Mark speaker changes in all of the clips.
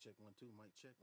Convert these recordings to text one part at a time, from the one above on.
Speaker 1: check 1 2. Mic check.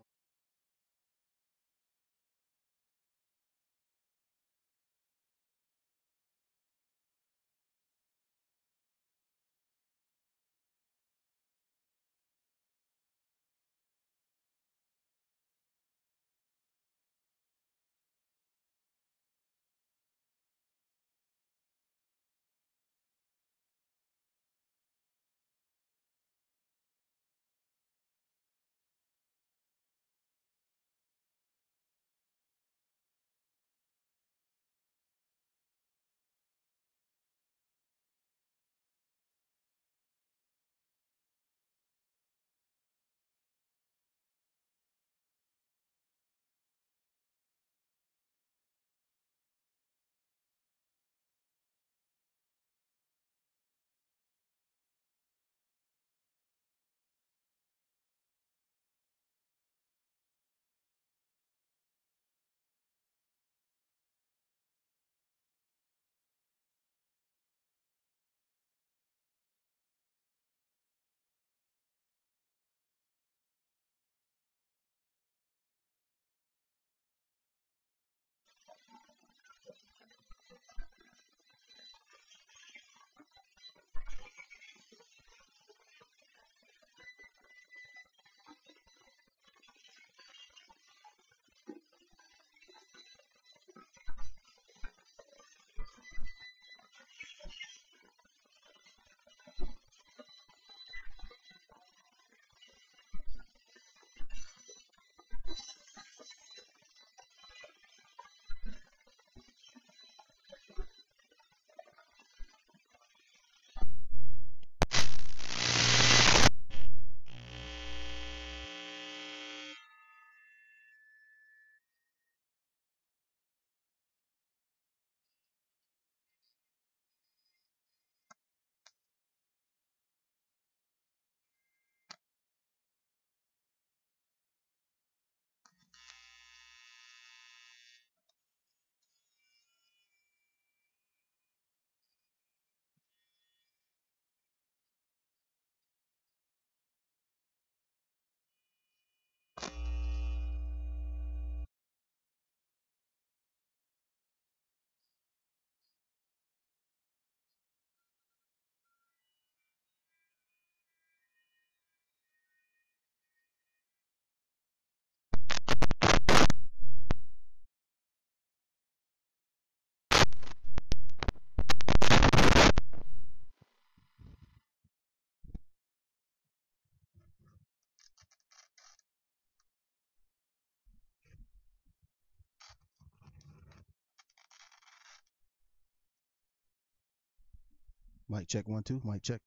Speaker 1: Mic check 1 2. Mic check.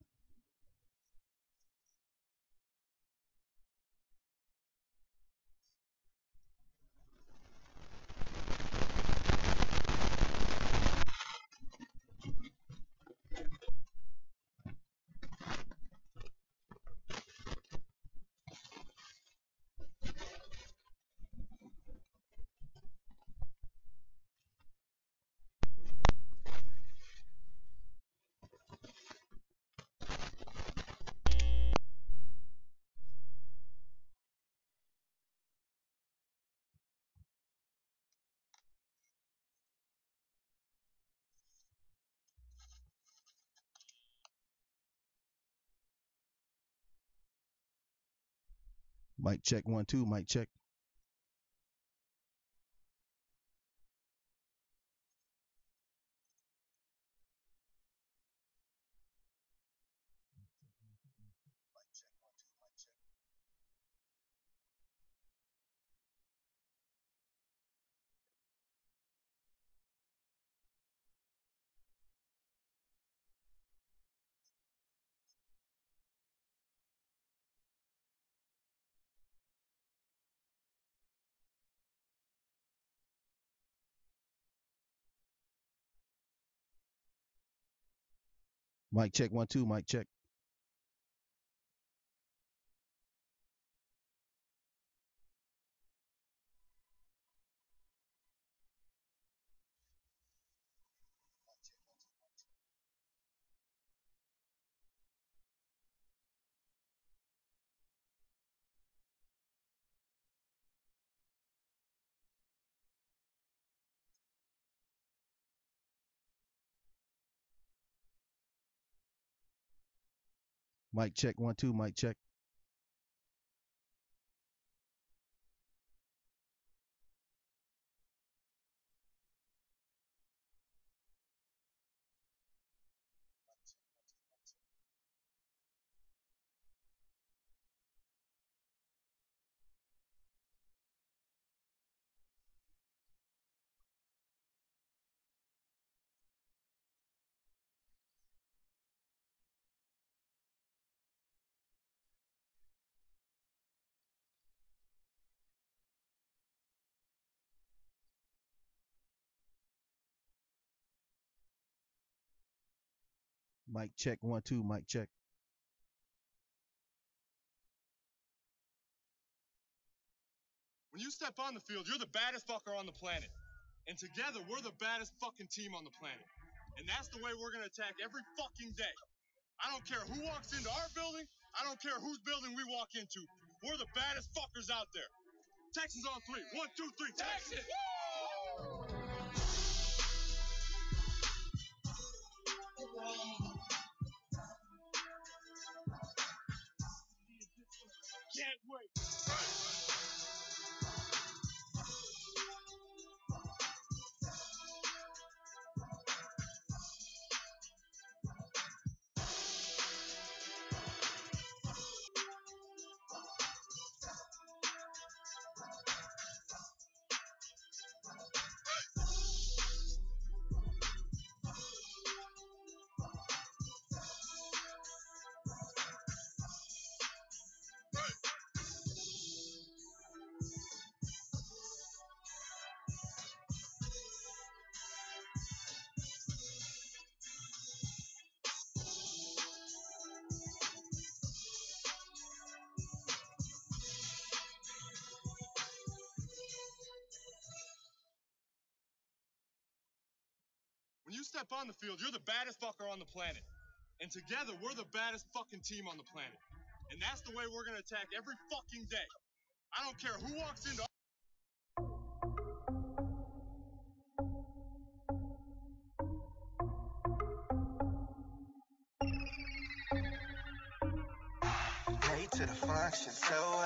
Speaker 1: Mic check 1 2. Mic check. Mic check 1 2. Mic check. Mic check 1 2. Mic check. Mic check 1 2. Mic check.
Speaker 2: When you step on the field, you're the baddest fucker on the planet. And together, we're the baddest fucking team on the planet. And that's the way we're gonna attack every fucking day. I don't care who walks into our building. I don't care whose building we walk into. We're the baddest fuckers out there. Texans on 3. 1, 2, 3. Texans! Can't wait. When you step on the field, you're the baddest fucker on the planet. And together, we're the baddest fucking team on the planet. And that's the way we're gonna attack every fucking day. I don't care who walks into.
Speaker 3: Late to the function, so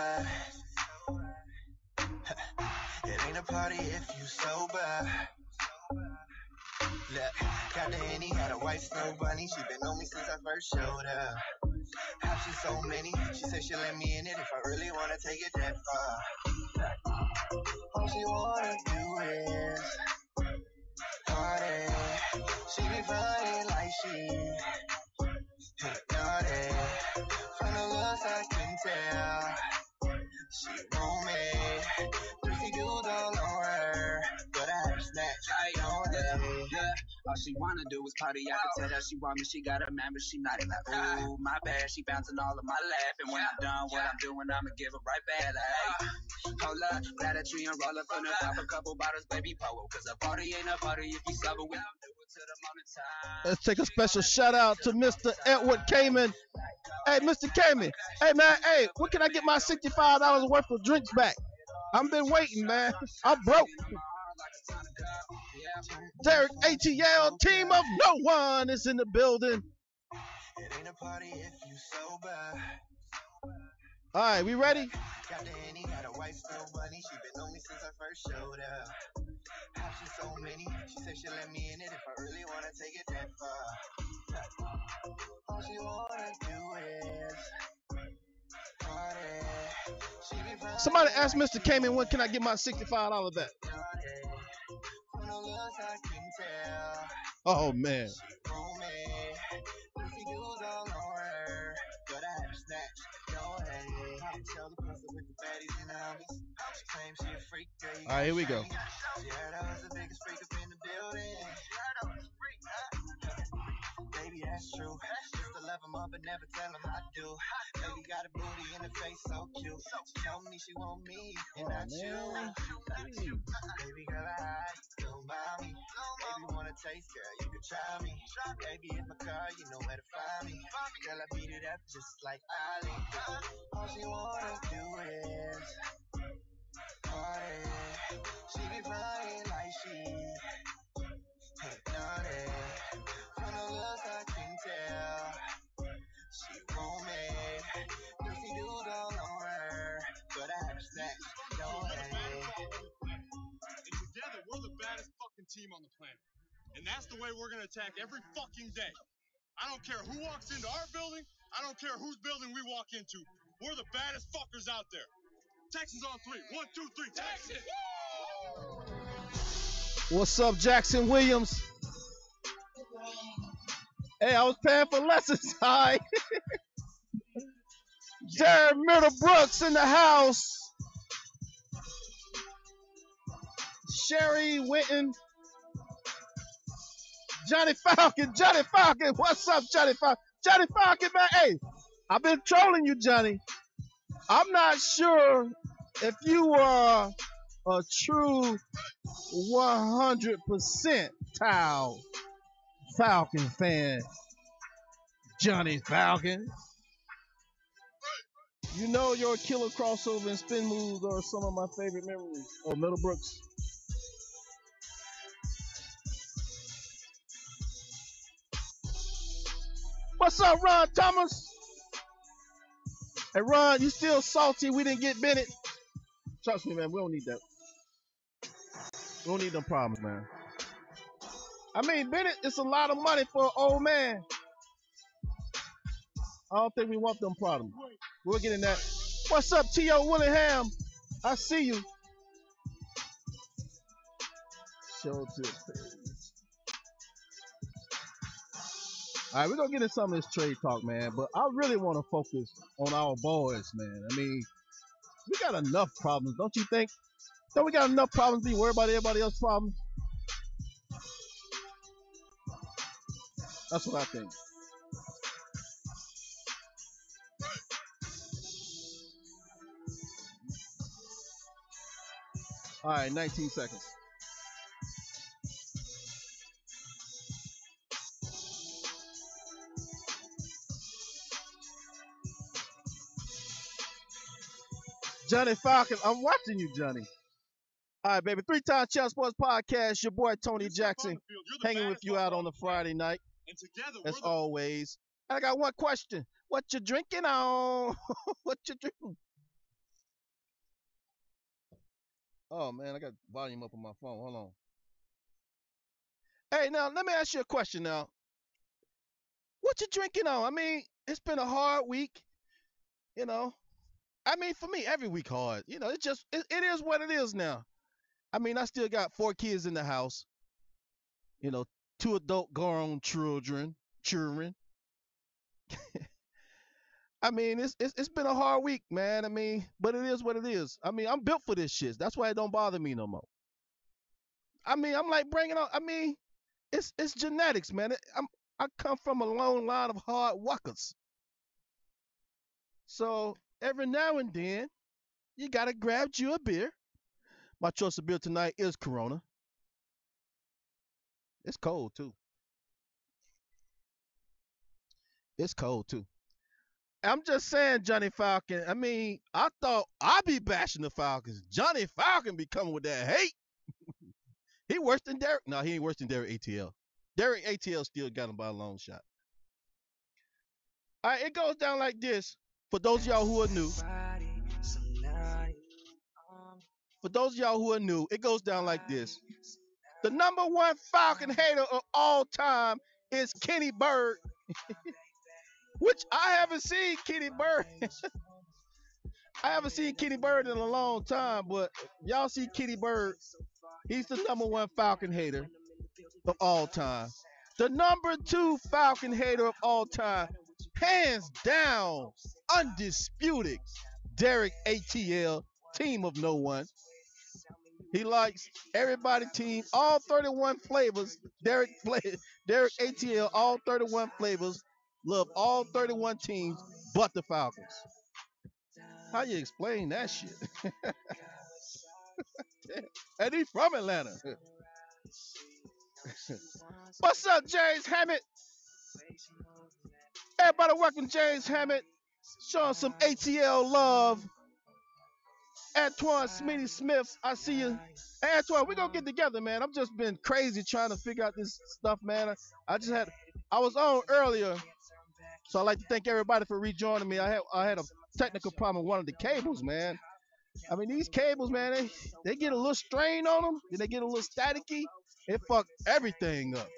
Speaker 3: it ain't a party if you sober. Look, got the Henny, had a white snow bunny. She been on me since I first showed up. How she so many? She said she'll let me in it if I really wanna take it that far. All she wanna do is party. She be flying like she naughty. From the looks I can tell she want me. Thirsty dudes all on her, but I had to snatch on them.
Speaker 4: All she wanna do is party. I can tell that she want me. She got a man, but she not in like, ooh, my bad. She bouncing all of my laugh. And when I'm done what I'm doing, I'ma give her right back. Like, hold up, grab a tree and roll up in the pop a couple bottles, baby, power. Cause a party ain't a party if you sober. We don't do it till the morning time.
Speaker 1: Let's take a special shout out to Mr. Edward Kamen. Hey, Mr. Kamen. Hey, man. Hey, when can I get my $65 worth of drinks back? I've been waiting, man. I'm broke. Derek ATL, team of no one is in the building.
Speaker 3: It ain't a party if you sober.
Speaker 1: All right, we ready?
Speaker 3: Got the Henny, got a white snow bunny. She been on me since I first showed up. How she so many? She said she'll let me in it if I really wanna take it that far. All she wanna do is party. She be flying
Speaker 1: Somebody ask Mr. Kamen, when can I get my $65 back?
Speaker 3: from the looks I can tell.
Speaker 1: Oh, man.
Speaker 3: She want me. Thirsty dudes all on her, but I had to snatch. No way. I can tell the person with the baddies and the homies. She claims she a freak, girl. You
Speaker 1: All right, here we
Speaker 3: gon'
Speaker 1: go.
Speaker 3: shame. She heard I was the biggest freak up in the building. Baby, that's true. Used to love him up, but never tell him I do. Baby got a booty in her face, so cute. She told me she want me, and
Speaker 1: Oh,
Speaker 3: not you.
Speaker 1: man.
Speaker 3: Baby girl, I don't mind me. Baby wanna taste, girl, you can try me. Baby, in my car, you know where to find me. Girl, I beat it up just like Ali. All she wanna do is party. She be flying like she naughty. From the looks I can tell she want me.
Speaker 2: team on the planet. And that's the way we're going to attack every fucking day. I don't care who walks into our building. I don't care whose building we walk into. We're the baddest fuckers out there. Texans on 3. 1, 2, 3. Texans!
Speaker 1: What's up, Jackson Williams? Hey, I was paying for lessons. Hi. Jared Middlebrooks in the house. Sherry Winton. Johnny Falcon. Johnny Falcon. What's up, Johnny Falcon? Johnny Falcon, man. Hey, I've been trolling you, Johnny. I'm not sure if you are a true 100% Tao Falcon fan. Johnny Falcon. You know your killer crossover and spin moves are some of my favorite memories of Middlebrooks. What's up, Ron Thomas? Hey, Ron, you still salty we didn't get Bennett? Trust me, man, we don't need that. We don't need them problems, man. I mean, Bennett, it's a lot of money for an old man. I don't think we want them problems. We'll get in that. What's up, T.O. Willingham? I see you. Show to the page. All right, we're going to get into some of this trade talk, man. But I really want to focus on our boys, man. I mean, we got enough problems, don't you think? Don't we got enough problems to be worried about everybody else's problems? That's what I think. All right, 19 seconds. Johnny Falcon, I'm watching you, Johnny. All right, baby. 3-time Channel Sports Podcast. Your boy Tony Jackson, hanging with you out on a Friday night, as always. I got one question. What you drinking on? What you drinking? Oh, man, I got volume up on my phone. Hold on. Hey, now, let me ask you a question now. What you drinking on? I mean, it's been a hard week, you know. I mean, for me, every week hard. You know, it is what it is now. I mean, I still got 4 kids in the house. You know, 2 adult grown children. I mean, it's been a hard week, man. I mean, but it is what it is. I mean, I'm built for this shit. That's why it don't bother me no more. I mean, I'm like bringing on. I mean, it's genetics, man. I come from a long line of hard workers. So every now and then, you gotta grab you a beer. My choice of beer tonight is Corona. It's cold too. It's cold too. I'm just saying, Johnny Falcon. I mean, I thought I'd be bashing the Falcons. Johnny Falcon be coming with that hate. He worse than Derek. No, he ain't worse than Derek ATL. Derek ATL still got him by a long shot. All right, it goes down like this. For those of y'all who are new. For those of y'all who are new, it goes down like this. The number 1 Falcon hater of all time is Kenny Bird. Which I haven't seen Kenny Bird. I haven't seen Kenny Bird in a long time, but y'all see Kenny Bird. He's the number 1 Falcon hater of all time. The number 2 Falcon hater of all time, hands down, undisputed, Derek ATL, team of no one. He likes everybody team, all 31 flavors. Derek ATL, all 31 flavors. Love all 31 teams but the Falcons. How you explain that shit? And he's from Atlanta. What's up, James Hammett? Everybody welcome James Hammett. Showing some ATL love. Antoine Smitty Smith, I see you. Hey, Antoine, we're going to get together, man. I've just been crazy trying to figure out this stuff, man. I was on earlier, so I'd like to thank everybody for rejoining me. I had a technical problem with one of the cables, man. I mean, these cables, man, they get a little strain on them, then they get a little staticky, It fucked everything up.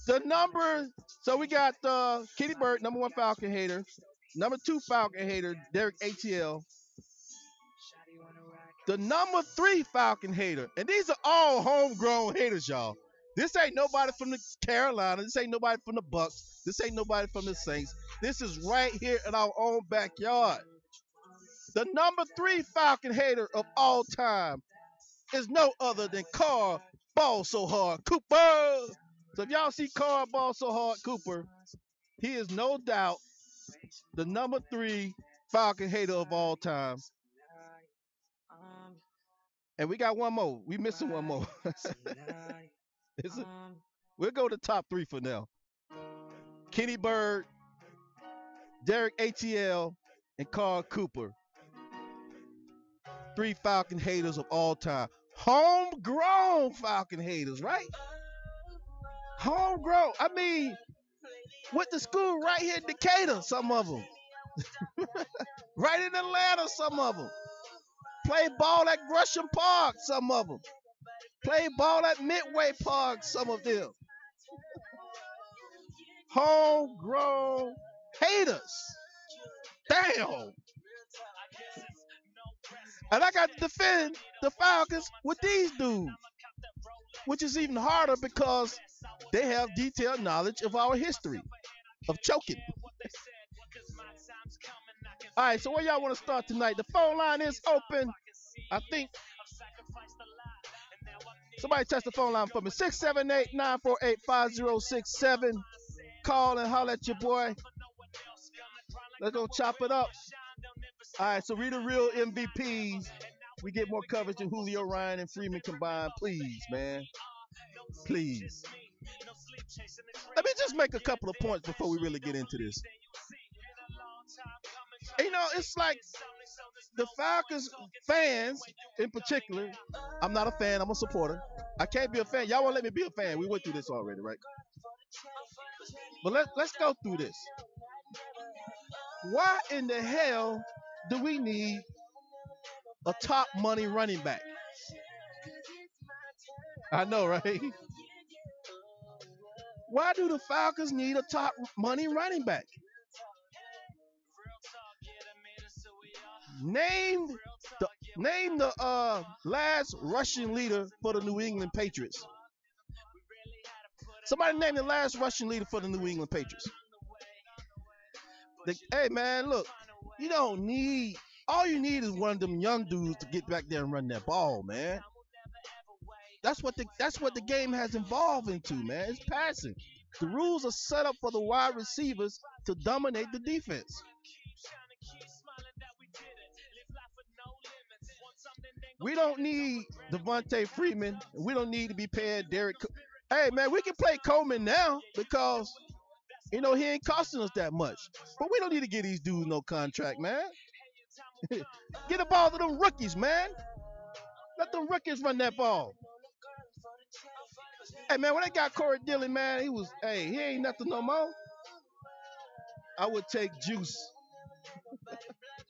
Speaker 1: The number, so we got Kitty Bird, number one Falcon hater. Number two Falcon hater, Derek ATL. The number three Falcon hater, and these are all homegrown haters, y'all. This ain't nobody from the Carolina. This ain't nobody from the Bucks. This ain't nobody from the Saints. This is right here in our own backyard. The number three Falcon hater of all time is no other than Carl Ball So Hard Cooper. So if y'all see Carl Ball So Hard Cooper, he is no doubt the number three Falcon hater of all time. And we got one more. We missing one more. We'll go to top three for now. Kenny Bird, Derek ATL, and Carl Cooper. Three Falcon haters of all time. Homegrown Falcon haters, right? Homegrown. I mean, went to school right here in Decatur, some of them. Right in Atlanta, some of them. Played ball at Gresham Park, some of them. Played ball at Midway Park, some of them. Homegrown haters. Damn. And I got to defend the Falcons with these dudes, which is even harder because they have detailed knowledge of our history of choking. All right, so where y'all want to start tonight? The phone line is open. I think somebody test the phone line for me. 678-948-5067. Call and holler at your boy. Let's go chop it up. All right, so read the real MVPs. We get more coverage than Julio, Ryan, and Freeman combined. Please, man. Please. Let me just make a couple of points before we really get into this. You know, it's like the Falcons fans in particular. I'm not a fan. I'm a supporter. I can't be a fan. Y'all won't let me be a fan. We went through this already, right? But let's go through this. Why in the hell do we need a top money running back? I know, right? Why do the Falcons need a top money running back? Name the last rushing leader for the New England Patriots. Somebody name the last rushing leader for the New England Patriots. Hey man, look, you don't need. All you need is one of them young dudes to get back there and run that ball, man. That's what the game has evolved into, man. It's passing. The rules are set up for the wide receivers to dominate the defense. We don't need Devontae Freeman. We don't need to be paying Derek. Hey, man, we can play Coleman now because, you know, he ain't costing us that much. But we don't need to give these dudes no contract, man. Get the ball to them rookies, man. Let them rookies run that ball. Hey, man, when they got Corey Dillon, man, he ain't nothing no more. I would take Juice.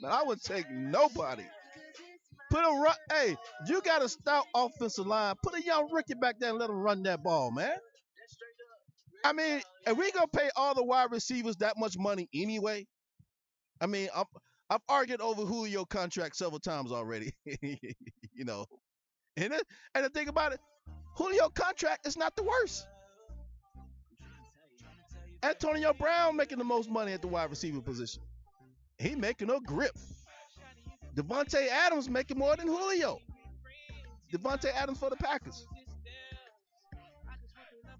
Speaker 1: Man, I would take nobody. Hey, you got a stout offensive line. Put a young rookie back there and let him run that ball, man. I mean, if we gonna pay all the wide receivers that much money anyway, I mean, I've argued over Julio contract several times already. You know, and the thing about it, Julio contract is not the worst. Antonio Brown making the most money at the wide receiver position. He making a grip. Devontae Adams making more than Julio. Devontae Adams for the Packers.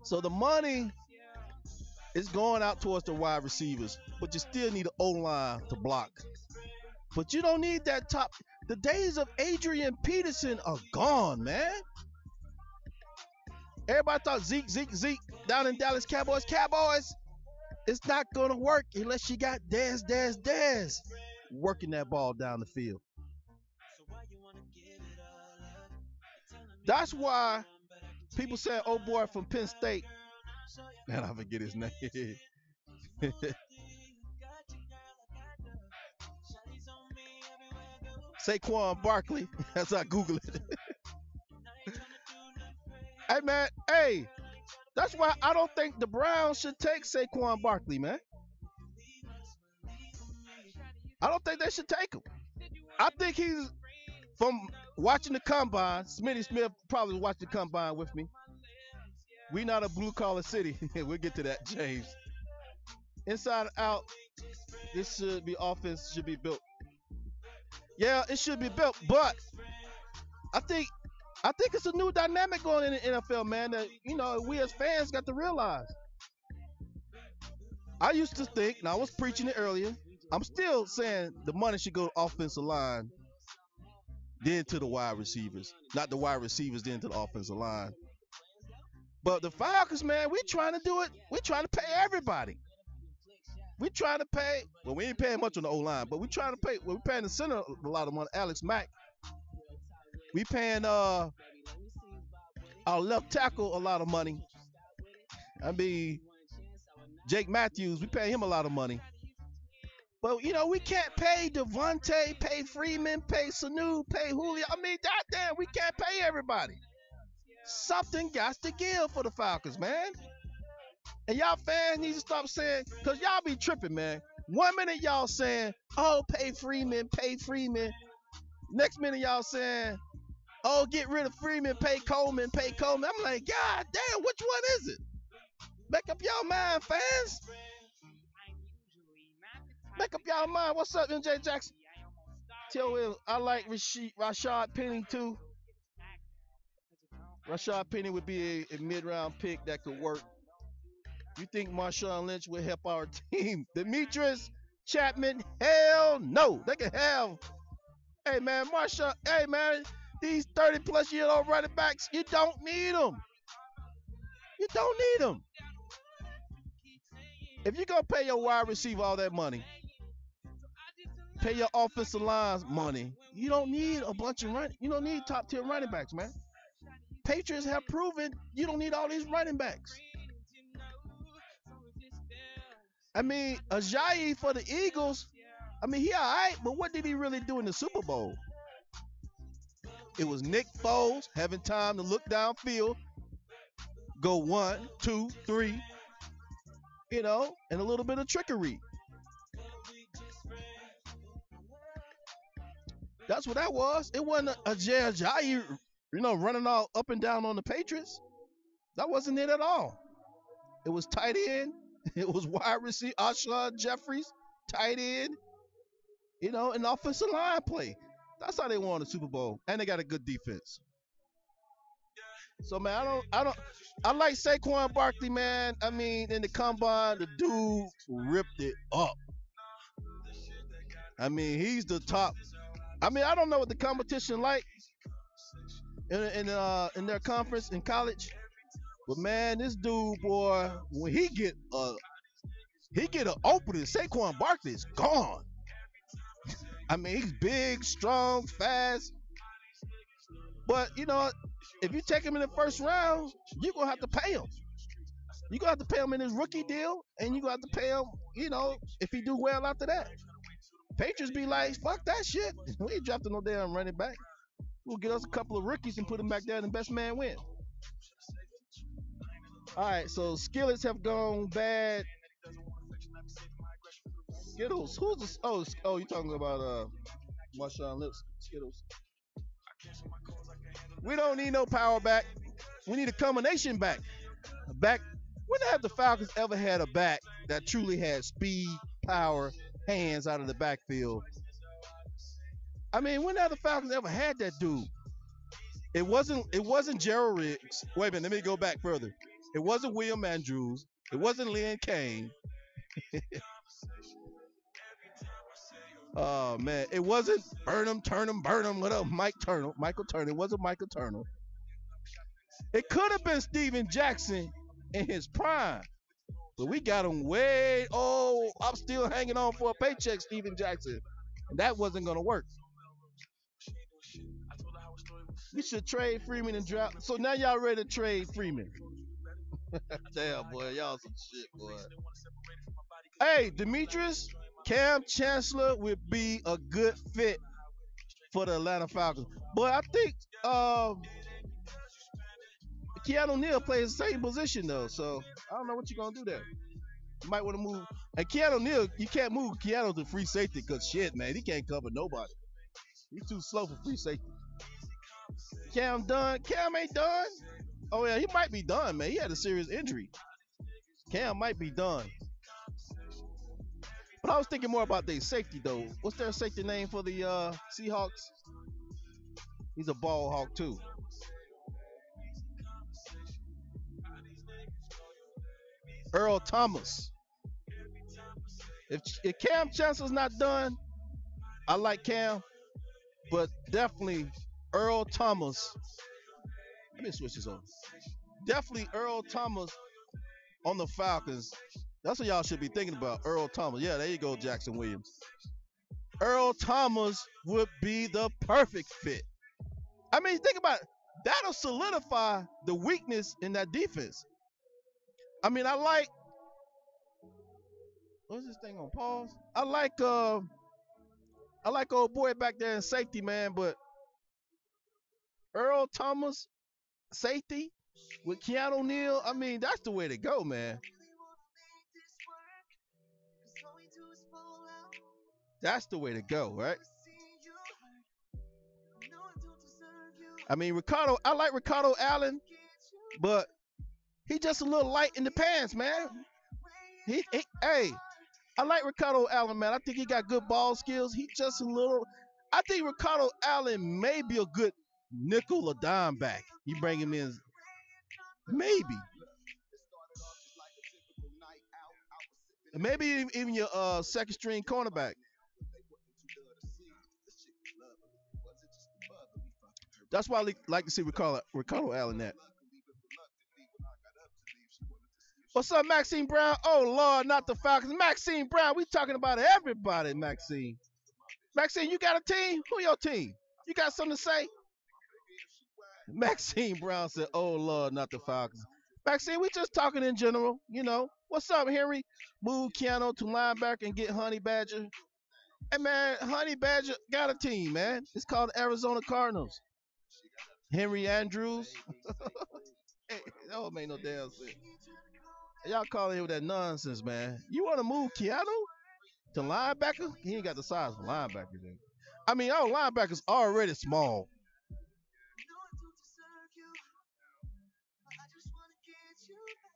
Speaker 1: So the money is going out towards the wide receivers, but you still need an O-line to block. But you don't need that top. The days of Adrian Peterson are gone, man. Everybody thought Zeke down in Dallas Cowboys. It's not going to work unless you got Dez working that ball down the field. That's why people say, oh boy from Penn State. Man, I forget his name. Saquon Barkley, as I Google it. Hey man, hey, that's why I don't think the Browns should take Saquon Barkley, man. I don't think they should take him. I think he's from watching the combine. Smitty Smith probably watched the combine with me. We not a blue collar city. We'll get to that, James. Inside out, this should be offense should be built. Yeah, it should be built, but I think I think it's a new dynamic going in the NFL, man. That we as fans got to realize. I used to think, and I was preaching it earlier. I'm still saying the money should go to offensive line, then to the wide receivers, not the wide receivers, then to the offensive line. But the Falcons, man, we trying to do it. We trying to pay everybody. We trying to pay. Well, we ain't paying much on the O line, but we trying to pay. Well, we paying the center a lot of money. Alex Mack. We paying our left tackle a lot of money. I mean, Jake Matthews. We pay him a lot of money. But we can't pay Devontae, pay Freeman, pay Sanu, pay Julio. I mean, goddamn, we can't pay everybody. Something got to give for the Falcons, man. And y'all fans need to stop saying, because y'all be tripping, man. 1 minute y'all saying, oh, pay Freeman, pay Freeman. Next minute y'all saying, oh, get rid of Freeman, pay Coleman, pay Coleman. I'm like, God damn, which one is it? Make up y'all mind, fans. Make up y'all mind. What's up, MJ Jackson? Tell him I like Rashad Penny, too. Rashad Penny would be a mid-round pick that could work. You think Marshawn Lynch will help our team? Demetrius Chapman, hell no. They can have. Hey man, Marshawn. Hey man, these 30-plus-year-old running backs, you don't need them. You don't need them. If you're gonna pay your wide receiver all that money, pay your offensive lines money, you don't need a bunch of running. You don't need top-tier running backs, man. Patriots have proven you don't need all these running backs. I mean, Ajayi for the Eagles, I mean, he all right, but what did he really do in the Super Bowl? It was Nick Foles having time to look downfield, go 1, 2, 3, and a little bit of trickery. That's what that was. It wasn't Ajayi, running all up and down on the Patriots. That wasn't it at all. It was tight end. It was wide receiver, Alshon Jeffries, tight end, and offensive line play. That's how they won the Super Bowl, and they got a good defense. So man, I like Saquon Barkley, man. I mean, in the combine, the dude ripped it up. I mean, he's the top. I mean, I don't know what the competition like in their conference in college. But man, this dude, boy, when he get an opening, Saquon Barkley is gone. I mean, he's big, strong, fast. But if you take him in the first round, you're gonna have to pay him. You're gonna have to pay him in his rookie deal, and you're gonna have to pay him, if he do well after that. Patriots be like, fuck that shit. We ain't drafting no damn running back. We'll get us a couple of rookies and put them back there, and the best man win. All right, so Skillets have gone bad. Skittles, who's the? Oh, you talking about Marshawn Lips? Skittles. We don't need no power back. We need a combination back. When have the Falcons ever had a back that truly had speed, power, hands out of the backfield? I mean, when have the Falcons ever had that dude? It wasn't Gerald Riggs. Wait a minute, let me go back further. It wasn't William Andrews. It wasn't Lynn Kane. Oh man, it wasn't Burnham. What up, Michael Turner. It wasn't Michael Turner. It could have been Steven Jackson in his prime, but we got him way. Oh, I'm still hanging on for a paycheck, Steven Jackson, and that wasn't gonna work. We should trade Freeman and draft. So now y'all ready to trade Freeman? Damn, boy, y'all some shit, boy. Hey, Demetrius, Cam Chancellor would be a good fit for the Atlanta Falcons. But I think Keanu Neal plays the same position though, so I don't know what you're gonna do there. You might want to move. And Keanu Neal, you can't move Keanu to free safety because shit, man, he can't cover nobody. He's too slow for free safety. Cam done. Cam ain't done. Oh yeah, he might be done, man. He had a serious injury. Cam might be done. But I was thinking more about their safety though. What's their safety name for the Seahawks? He's a ball hawk too. Earl Thomas. If Cam Chancellor's not done, I like Cam, but definitely Earl Thomas. Let me switch this on. Definitely Earl Thomas on the Falcons. That's what y'all should be thinking about. Earl Thomas. Yeah, there you go, Jackson Williams. Earl Thomas would be the perfect fit. I mean, think about it. That'll solidify the weakness in that defense. I mean, I like. What's this thing on pause? I like old boy back there in safety, man, but Earl Thomas, safety, with Keanu Neal, I mean, that's the way to go, man. That's the way to go, right? I mean, Ricardo, I like Ricardo Allen, but he just a little light in the pants, man. Hey, I like Ricardo Allen, man. I think he got good ball skills. He just a little. I think Ricardo Allen may be a good nickel or dime back. You bring him in, maybe. Maybe even your second string cornerback. That's why I like to see Ricardo Allen at. What's up, Maxine Brown? Oh, Lord, not the Falcons. Maxine Brown, we talking about everybody, Maxine. Maxine, you got a team? Who your team? You got something to say? Maxine Brown said, oh, Lord, not the Falcons. Maxine, we just talking in general, you know. What's up, Henry? Move Keanu to linebacker and get Honey Badger. Hey, man, Honey Badger got a team, man. It's called Arizona Cardinals. Henry Andrews. Hey, that don't make no damn sense. Y'all calling him with that nonsense, man. You want to move Keanu to linebacker? He ain't got the size for linebackers. I mean, our linebackers already small.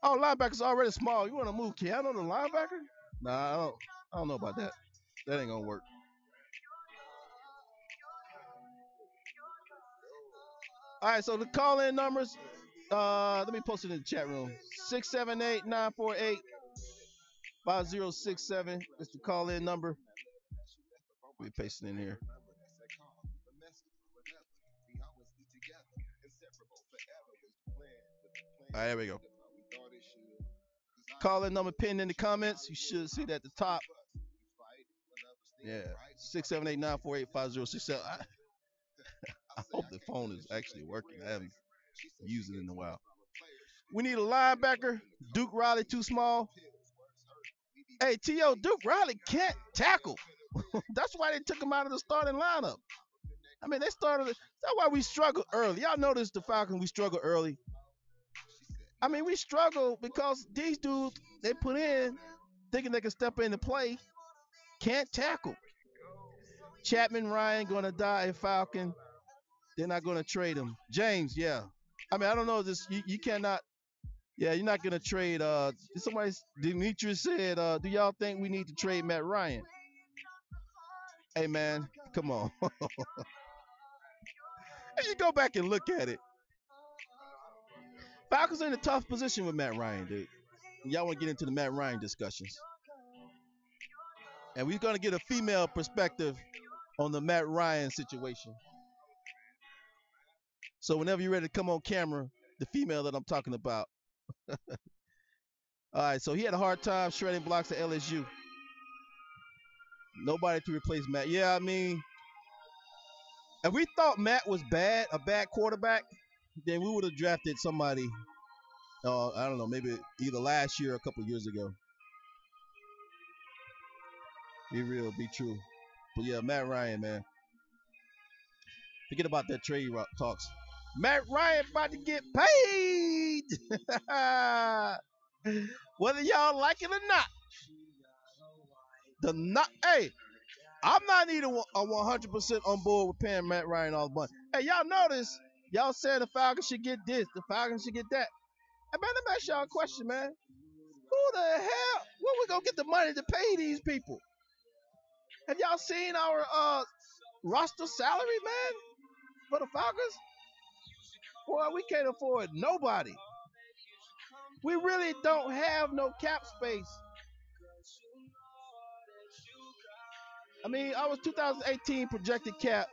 Speaker 1: Our linebackers already small. You want to move Keanu to linebacker? Nah, I don't know about that. That ain't gonna work. All right, so the call-in numbers. Let me post it in the chat room. 678-948-5067 is the call-in number. Let me paste it in here. All right, there we go. Call-in number pinned in the comments. You should see that at the top. Yeah, 678-948-5067. I hope the phone is actually working. I haven't used it in a while. We need a linebacker. Duke Riley too small. Hey, T.O., Duke Riley can't tackle. That's why they took him out of the starting lineup. I mean, that's why we struggle early. Y'all notice the Falcons, we struggle early. I mean, we struggle because these dudes they put in thinking they can step in and play can't tackle. Chapman Ryan going to die a Falcon. They're not going to trade him. James, yeah. I mean, I don't know this. You cannot. Yeah, you're not going to trade. Somebody, Demetrius said, do y'all think we need to trade Matt Ryan? Hey, man, come on. And you go back and look at it. Falcons are in a tough position with Matt Ryan, dude. Y'all want to get into the Matt Ryan discussions. And we're going to get a female perspective on the Matt Ryan situation. So whenever you're ready to come on camera, the female that I'm talking about. All right, so he had a hard time shredding blocks at LSU. Nobody to replace Matt. Yeah, I mean, if we thought Matt was a bad quarterback, then we would have drafted somebody, I don't know, maybe either last year or a couple years ago. Be real, be true. But yeah, Matt Ryan, man. Forget about that trade talks. Matt Ryan about to get paid. Whether y'all like it or not. Hey, I'm not even 100% on board with paying Matt Ryan all the money. Hey, y'all notice, y'all saying the Falcons should get this, the Falcons should get that. Hey, man, let me ask y'all a question, man. Who the hell, where we gonna get the money to pay these people? Have y'all seen our roster salary, man, for the Falcons? Boy, we can't afford nobody. We really don't have no cap space. I mean, our 2018 projected cap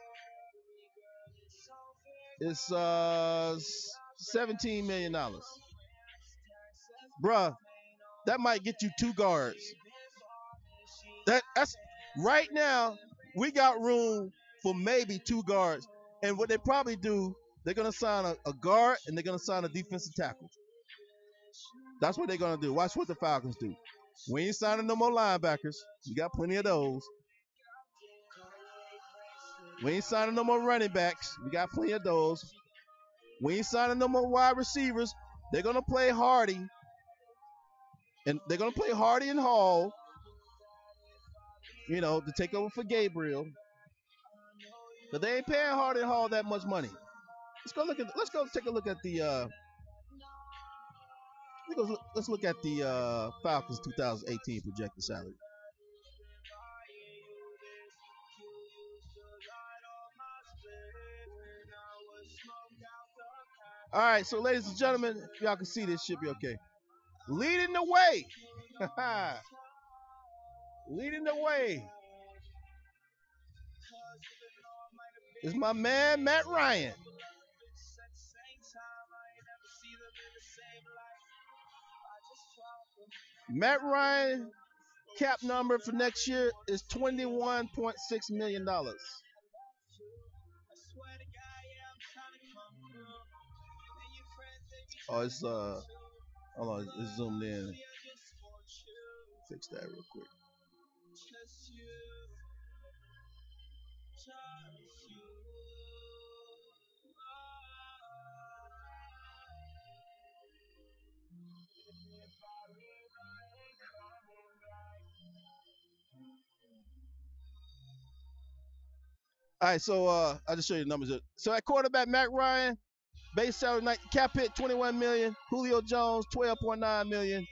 Speaker 1: is $17 million. Bruh, that might get you 2 guards. That's right now, we got room for maybe 2 guards. And what they probably do, they're going to sign a guard and they're going to sign a defensive tackle. That's what they're going to do. Watch what the Falcons do. We ain't signing no more linebackers. We got plenty of those. We ain't signing no more running backs. We got plenty of those. We ain't signing no more wide receivers. They're going to play Hardy. And they're going to play Hardy and Hall, to take over for Gabriel. But they ain't paying Hardy and Hall that much money. Let's go take a look at the let's look at the Falcons 2018 projected salary. All right, so ladies and gentlemen, if y'all can see this, should be okay. Leading the way. Leading the way is my man, Matt Ryan. Matt Ryan cap number for next year is $21.6 million. Oh, it's hold on, it's zoomed in. Fix that real quick. All right, so I'll just show you the numbers. So at quarterback, Matt Ryan, base salary cap hit $21 million. Julio Jones, $12.9 million.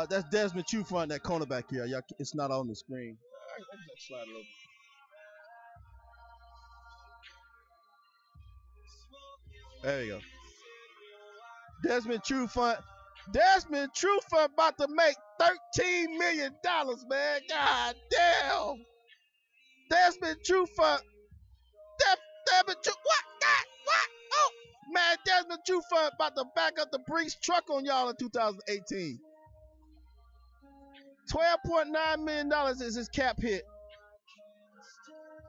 Speaker 1: That's Desmond Trufant, that cornerback here. It's not on the screen. All right, let's slide it over. There you go. Desmond Trufant about to make $13 million, man. God damn. Desmond Trufant. What? Oh, man, Desmond Trufant about to back up the Brinks truck on y'all in 2018. $12.9 million is his cap hit.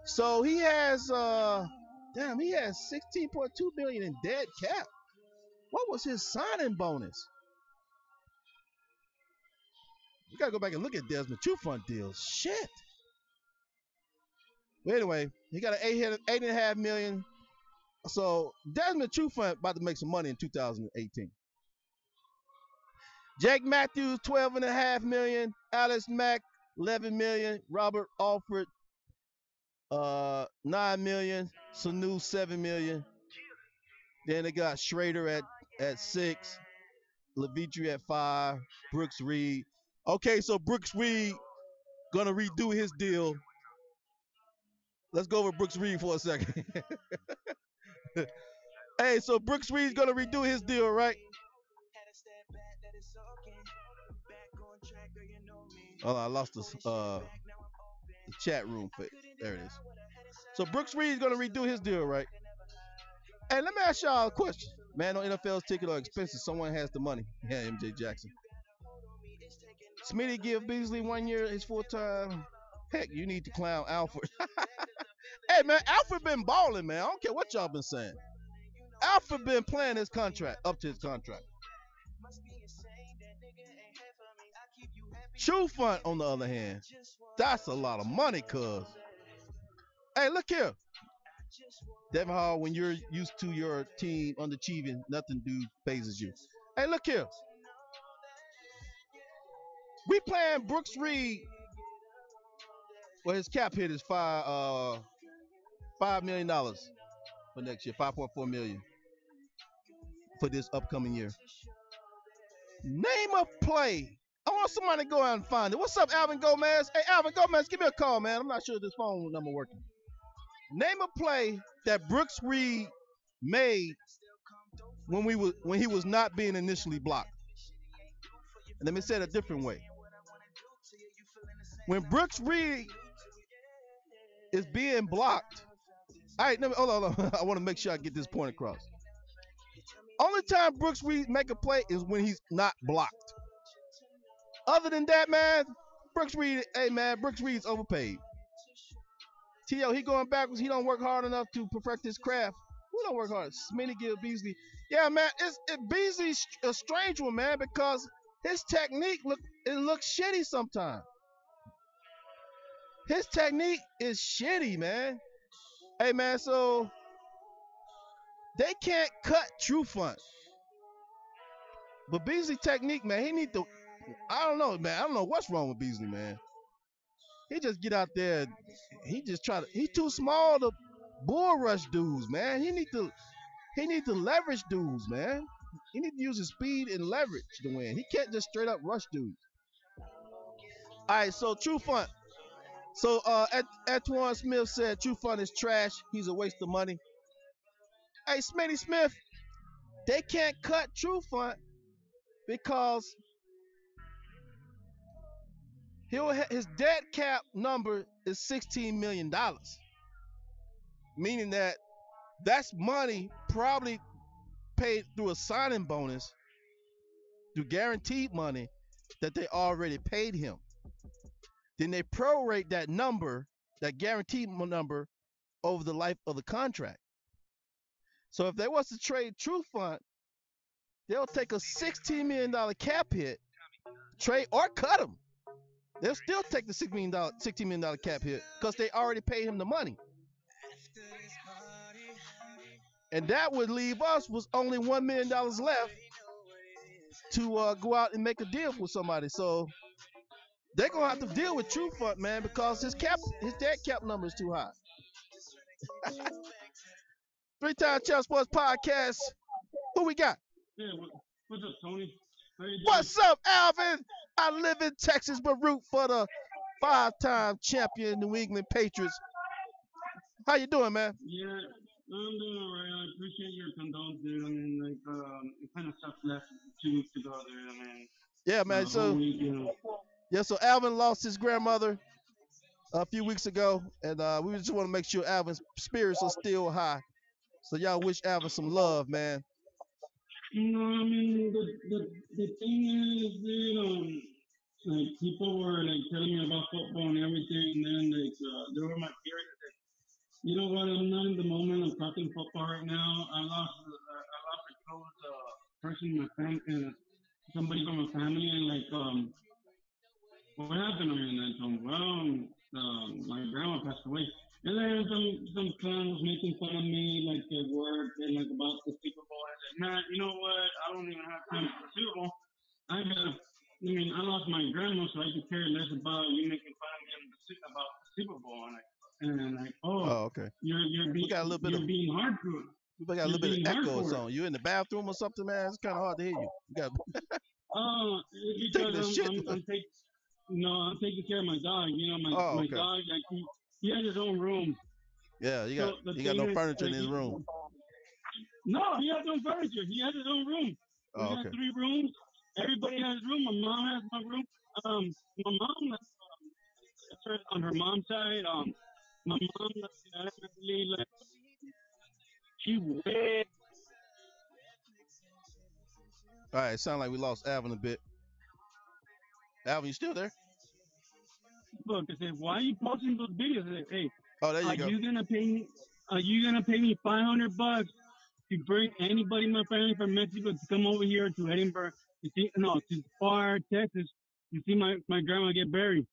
Speaker 1: So he has he has $16.2 million in dead cap. What was his signing bonus? We gotta go back and look at Desmond Trufant deals. Shit. But anyway, he got an $8.5 million. So Desmond Trufant about to make some money in 2018. Jake Matthews, $12.5 million. Alex Mack, $11 million. Robert Alford, $9 million. Sanu, $7 million. Then they got Schrader at $6. Levitre at $5. Brooks Reed. Okay, so Brooks Reed gonna redo his deal. Let's go over Brooks Reed for a second. Hey, so Brooks Reed's gonna redo his deal, right? Oh, I lost the chat room. There it is. So Brooks Reed's gonna redo his deal, right? Hey, let me ask y'all a question. Man, on NFL's ticket are expensive. Someone has the money. Yeah, MJ Jackson. Smitty give Beasley 1 year his full time. Heck, you need to clown Alfred. Hey, man, Alfred been balling, man. I don't care what y'all been saying. Alfred been playing his contract, up to his contract. Trufant, on the other hand, that's a lot of money, cuz. Hey, look here. Devin Hall, when you're used to your team underachieving, nothing phases you. Hey, look here. We playing Brooks Reed. Well, his cap hit is $5 million for next year, $5.4 million for this upcoming year. Name a play. I want somebody to go out and find it. What's up, Alvin Gomez? Hey, Alvin Gomez, give me a call, man. I'm not sure if this phone number working. Name a play that Brooks Reed made when he was not being initially blocked. And let me say it a different way. When Brooks Reed is being blocked, all right, hold on. I want to make sure I get this point across. Only time Brooks Reed make a play is when he's not blocked. Other than that, man, Brooks Reed's overpaid. T.O., he going backwards. He don't work hard enough to perfect his craft. Who don't work hard? Smitty Gill Beasley. Yeah, man, Beasley's a strange one, man, because his technique looks shitty sometimes. His technique is shitty, man. Hey, man, so they can't cut Trufant. But Beasley technique, man, he need to. I don't know, man. I don't know what's wrong with Beasley, man. He just get out there. He just try to. He's too small to bull rush dudes, man. He need to leverage dudes, man. He need to use his speed and leverage to win. He can't just straight up rush dudes. All right, so Trufant. So Antoine Smith said Trufant is trash. He's a waste of money. Hey, Smitty Smith, they can't cut Trufant because his dead cap number is $16 million, meaning that's money probably paid through a signing bonus, through guaranteed money that they already paid him. Then they prorate that number, that guaranteed number, over the life of the contract. So if they was to trade Trufant, they'll take a $16 million cap hit, trade or cut him. They'll still take the $16 million cap hit because they already paid him the money. And that would leave us with only $1 million left to go out and make a deal with somebody. So they're going to have to deal with Trufant, man, because his dead cap number is too high. Three-time Chess Sports Podcast. Who we got?
Speaker 5: Yeah, what's up, Tony?
Speaker 1: What's up, Alvin? I live in Texas, but root for the 5-time champion New England Patriots. How you doing, man?
Speaker 5: Yeah, I'm doing all right. I appreciate your condolences, dude. I mean, it kind of sucks left 2 weeks ago, dude. I mean,
Speaker 1: yeah, man. So,
Speaker 5: week, you know.
Speaker 1: Yeah, so Alvin lost his grandmother a few weeks ago, and we just want to make sure Alvin's spirits are still high. So y'all wish Alvin some love, man.
Speaker 5: No, I mean, the thing is, dude, like, people were, like, telling me about football and everything, and then, like, they were my peers. You know what? I'm not in the moment of talking football right now. I lost a close person in my family, somebody from my family, and, like, what happened? I mean, my grandma passed away. And then some clowns making fun of me, like, at work, and, like, about the Super Bowl. I said, man, you know what? I don't even have time for the Super Bowl. I lost my grandma, so I could care less about you making fun of me about the Super Bowl. And like,
Speaker 1: okay.
Speaker 5: You're being hard to it.
Speaker 1: We got a little bit of echo or something. You in the bathroom or something, man? It's kind of hard to hear you.
Speaker 5: Because I'm taking care of my dog. You know, my dog, like, he has his own room.
Speaker 1: Yeah, he got no furniture in his room.
Speaker 5: No, he has no furniture. He has his own room. We have 3 rooms. Everybody has a room. My mom has my room. My mom, on her mom's side, my mom, like, she way.
Speaker 1: All right, it sounds like we lost Alvin a bit. Alvin, you still there?
Speaker 5: Look, I said, why are you posting those videos? I said, hey,
Speaker 1: there you go.
Speaker 5: Are you gonna pay me $500 to bring anybody in my family from Mexico to come over here to Edinburgh? To Far, Texas. You see my grandma get buried.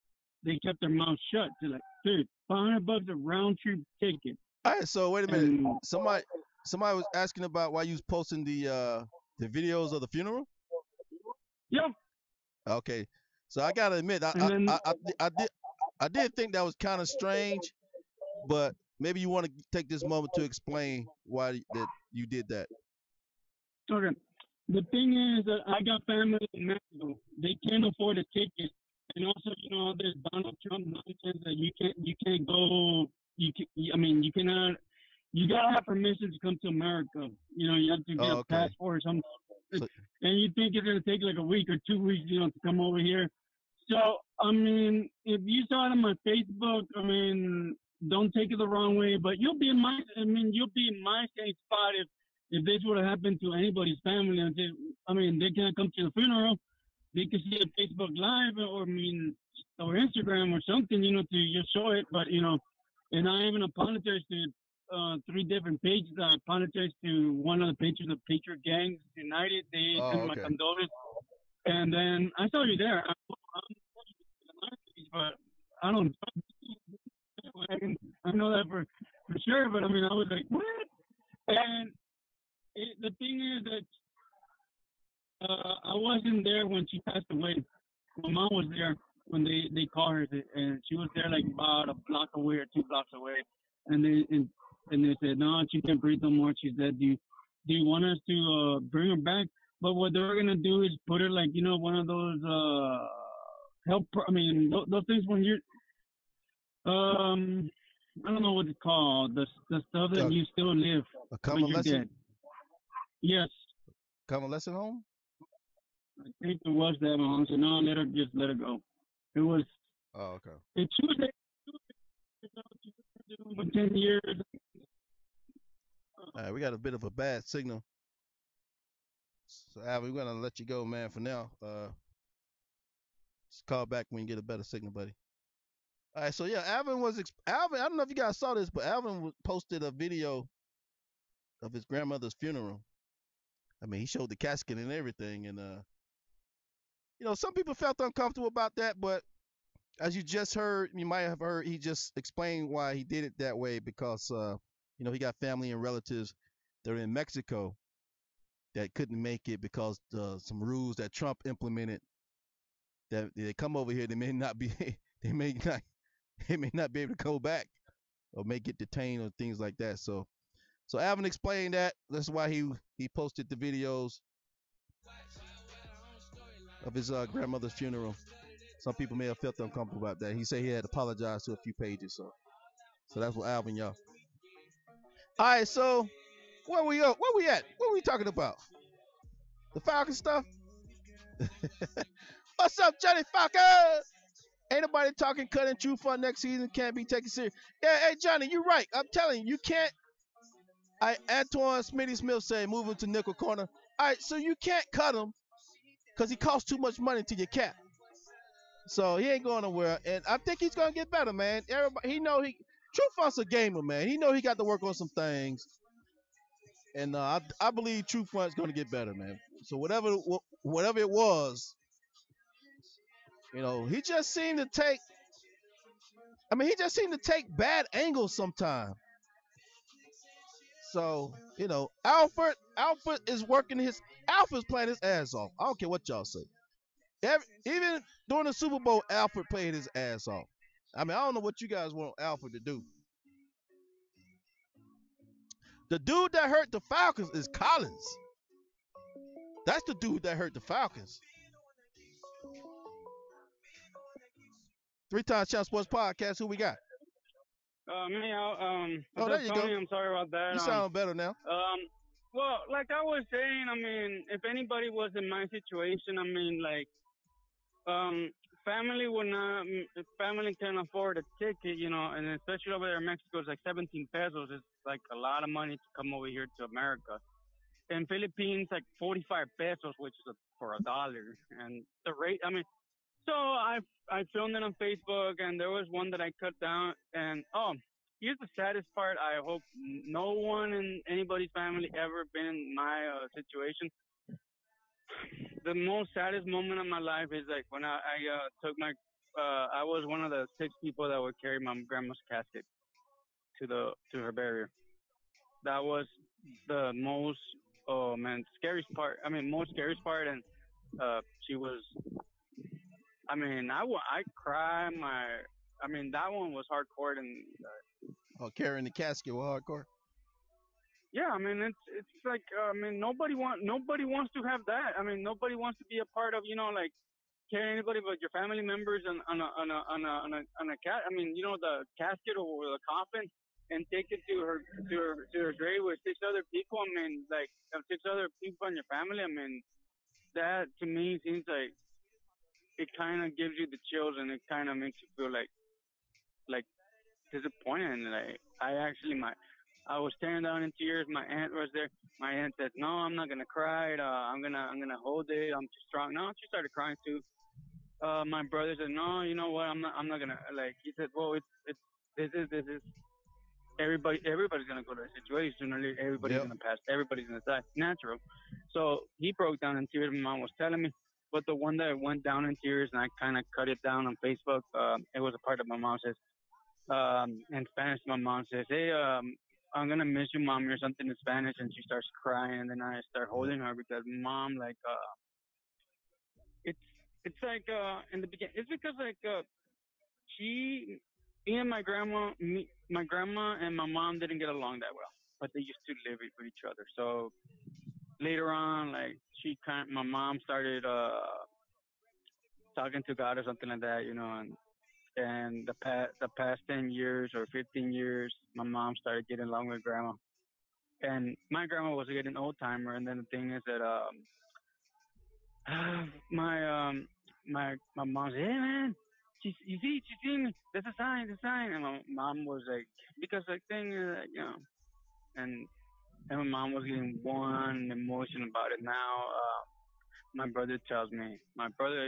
Speaker 5: They kept their mouth shut. They're like, dude, $500 a round trip ticket.
Speaker 1: All right, so wait a minute.
Speaker 5: And
Speaker 1: Somebody was asking about why you was posting the videos of the funeral.
Speaker 5: yeah,
Speaker 1: Okay, so I gotta admit,
Speaker 5: and then
Speaker 1: I did think that was kind of strange, but maybe you want to take this moment to explain why that you did that.
Speaker 5: okay. The thing is that I got family in Mexico. They can't afford a ticket, and also, there's Donald Trump nonsense that you can't go. I mean, you cannot. You gotta have permission to come to America. You have to get
Speaker 1: Oh,
Speaker 5: a
Speaker 1: okay.
Speaker 5: passport or something.
Speaker 1: So,
Speaker 5: And you think it's gonna take like a week or 2 weeks, to come over here. So I mean, if you saw it on my Facebook, I mean, don't take it the wrong way, but you'll be in my same spot if this would have happened to anybody's family. And they can't come to the funeral. They can see it Facebook Live or Instagram or something, to just show it. But and I even apologize to 3 different pages. I apologize to one of the pages of Patriot Gangs United. They
Speaker 1: oh,
Speaker 5: sent my
Speaker 1: okay.
Speaker 5: condolences. And then I saw you there. But I don't. I know that for sure. But I mean, I was like, what? And the thing is that I wasn't there when she passed away. My mom was there when they called her, and she was there like about a block away or 2 blocks away. And they said, no, she can't breathe no more. She's dead. Do you want us to bring her back? But what they're gonna do is put her like one of those those things when you're I don't know what it's called, the stuff that you still live
Speaker 1: A
Speaker 5: when you're
Speaker 1: convalescent,
Speaker 5: dead. Yes,
Speaker 1: convalescent home.
Speaker 5: I think it was that one. So no, let her go. It was.
Speaker 1: Oh, okay.
Speaker 5: She was there for 10 years.
Speaker 1: All right, we got a bit of a bad signal, so Alvin, we're gonna let you go, man, for now. Just call back when you get a better signal, buddy. All right, so yeah, Alvin. I don't know if you guys saw this, but Alvin posted a video of his grandmother's funeral. I mean, he showed the casket and everything, and some people felt uncomfortable about that, but as you just heard, you might have heard, he just explained why he did it that way because he got family and relatives that are in Mexico that couldn't make it because some rules that Trump implemented that they come over here, they may not be they may not be able to go back or may get detained or things like that. So Alvin explained that. That's why he posted the videos of his grandmother's funeral. Some people may have felt uncomfortable about that. He said he had apologized to a few pages. So that's what Alvin, y'all. All right, so where we at? What are we talking about? The Falcon stuff? What's up, Johnny Falcon? Ain't nobody talking cutting true fun next season. Can't be taken serious. Yeah, hey, Johnny, you're right. I'm telling you, you can't. Antoine Smitty Smith said move him to nickel corner. All right, so you can't cut him because he costs too much money to your cap. So he ain't going nowhere. And I think he's going to get better, man. Everybody, True Funk's a gamer, man. He know he got to work on some things. And I believe True Funk's going to get better, man. So whatever it was, he just seemed to take bad angles sometimes. So, Alfred is Alfred's playing his ass off. I don't care what y'all say. Even during the Super Bowl, Alfred played his ass off. I mean, I don't know what you guys want Alfred to do. The dude that hurt the Falcons is Collins. That's the dude that hurt the Falcons. 3-time Champ Sports Podcast. Who we got?
Speaker 5: There you
Speaker 1: go.
Speaker 5: I'm sorry about that.
Speaker 1: You sound better now.
Speaker 5: Well, like I was saying, I mean, if anybody was in my situation, I mean, like, family can afford a ticket, and especially over there in Mexico, it's like 17 pesos. It's like a lot of money to come over here to America. In Philippines, like 45 pesos, which is for $1. And the rate, I mean, so I filmed it on Facebook, and there was one that I cut down. And here's the saddest part. I hope no one in anybody's family ever been in my situation. The most saddest moment of my life is like when I took I was one of the 6 people that would carry my grandma's casket. to her burial. That was the most, oh man, scariest part. I mean, most scariest part, and she was. I mean, I cry my. I mean, that one was hardcore, and
Speaker 1: Oh, carrying the casket with hardcore.
Speaker 5: yeah, I mean, it's like, I mean, nobody wants to have that. I mean, nobody wants to be a part of, like carry anybody but your family members on a cat. I mean, the casket or the coffin, and take it to her grave with six other people. I mean, like six other people in your family. I mean, that to me seems like it kind of gives you the chills, and it kind of makes you feel like disappointed. And like I was staring down in tears. My aunt was there. My aunt said, "No, I'm not gonna cry. I'm gonna hold it. I'm too strong." No, she started crying too. My brother said, "No, you know what? I'm not gonna like." He said, "Well, it's this is everybody's gonna go to a situation, or everybody's
Speaker 1: Yep.
Speaker 5: gonna pass. Everybody's gonna die. Natural." So he broke down in tears. My mom was telling me, but the one that went down in tears, and I kind of cut it down on Facebook. It was a part of my mom says, in Spanish. My mom says, "Hey, I'm gonna miss you, mommy," or something in Spanish, and she starts crying, and then I start holding her because mom, like, it's it's like in the beginning, it's because like she, me and my grandma and my mom didn't get along that well, but they used to live with each other. So later on, like my mom started talking to God or something like that, and the past 10 years or 15 years, my mom started getting along with grandma, and my grandma was getting old timer. And then the thing is that my my mom said, "Hey man, she see me. That's a sign, that's a sign." And my mom was like, because like thing is like, and my mom was getting one emotion about it. Now my brother,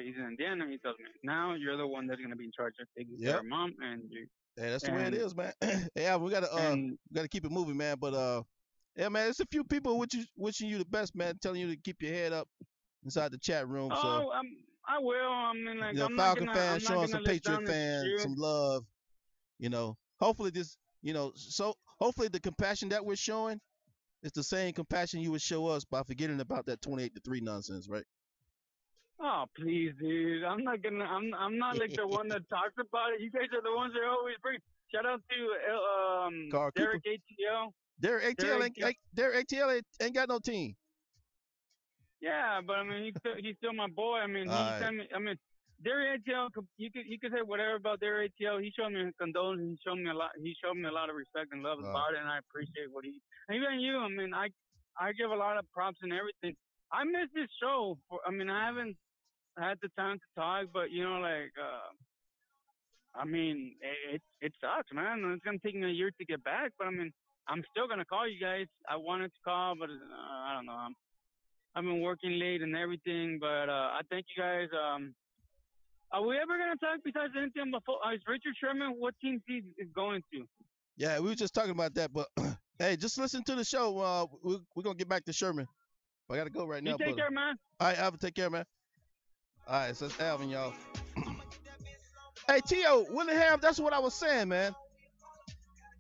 Speaker 5: he's in Indiana. He tells me, now you're the one that's gonna be in charge of taking care
Speaker 1: Yep.
Speaker 5: of mom, and you
Speaker 1: Yeah, that's the way it
Speaker 5: and
Speaker 1: is, man. Yeah,
Speaker 5: and
Speaker 1: we gotta keep it moving, man. But yeah, man, it's a few people wishing you the best, man, telling you to keep your head up inside the chat room. So
Speaker 5: oh, I will. I mean, like,
Speaker 1: Falcon fans
Speaker 5: I'm not
Speaker 1: showing
Speaker 5: gonna
Speaker 1: some
Speaker 5: let
Speaker 1: Patriot
Speaker 5: down the
Speaker 1: fans
Speaker 5: shoe.
Speaker 1: some love. Hopefully hopefully the compassion that we're showing is the same compassion you would show us by forgetting about that 28-3 nonsense, right?
Speaker 5: Oh, please, dude. I'm not like the one that talks about it. You guys are the ones that always bring. Shout out to
Speaker 1: Carl Cooper.
Speaker 5: Derek ATL.
Speaker 1: Derek ATL ain't got no team.
Speaker 5: Yeah, but I mean, he's still my boy. I mean, he sent me. I mean, Derek ATL. You could say whatever about Derek ATL. He showed me condolence. He showed me a lot. He showed me a lot of respect and love about it, and I appreciate what he. And even you. I mean, I give a lot of props and everything. I miss this show. I mean, I haven't had the time to talk, but I mean, it sucks, man. It's gonna take me a year to get back, but I mean, I'm still gonna call you guys. I wanted to call, but I don't know. I've been working late and everything, but I thank you guys. Are we ever gonna talk besides anything before? Is Richard Sherman what team he is going to?
Speaker 1: Yeah, we were just talking about that, but hey, just listen to the show. We're gonna get back to Sherman. I gotta go right now.
Speaker 5: You take care, man.
Speaker 1: All right, Alvin, take care, man. All right, so it's Alvin, y'all. Hey, T.O. Willingham, that's what I was saying, man.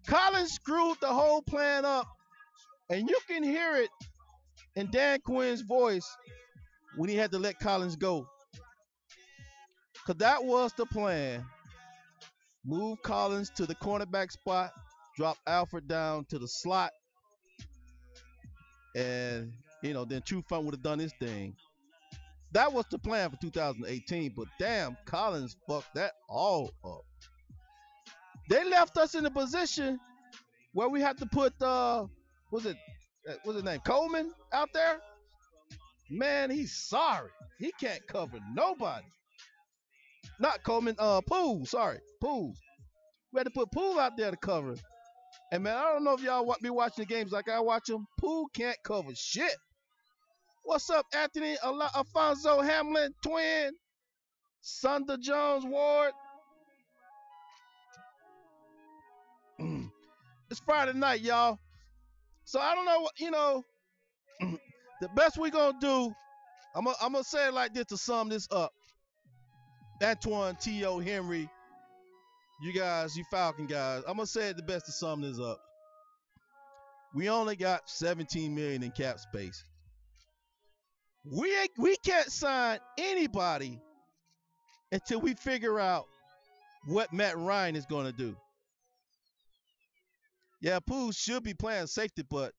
Speaker 1: Collins screwed the whole plan up, and you can hear it in Dan Quinn's voice when he had to let Collins go. Because that was the plan. Move Collins to the cornerback spot, drop Alfred down to the slot, and, then True Fun would have done his thing. That was the plan for 2018, but damn, Collins fucked that all up. They left us in a position where we had to put what's his name, Coleman out there. Man, he's sorry. He can't cover nobody. Not Coleman, Poole. Sorry, Poole. We had to put Poole out there to cover. And man, I don't know if y'all be watching the games like I watch them. Poole can't cover shit. What's up, Anthony Alfonso Hamlin, twin? Sunder Jones Ward. It's Friday night, y'all. So I don't know what, the best we gonna do, I'm gonna say it like this to sum this up. Antoine T.O. Henry, You guys, you Falcon guys, I'm gonna say it the best to sum this up. We only got 17 million in cap space. We can't sign anybody until we figure out what Matt Ryan is gonna do. Yeah, Pooh should be playing safety, but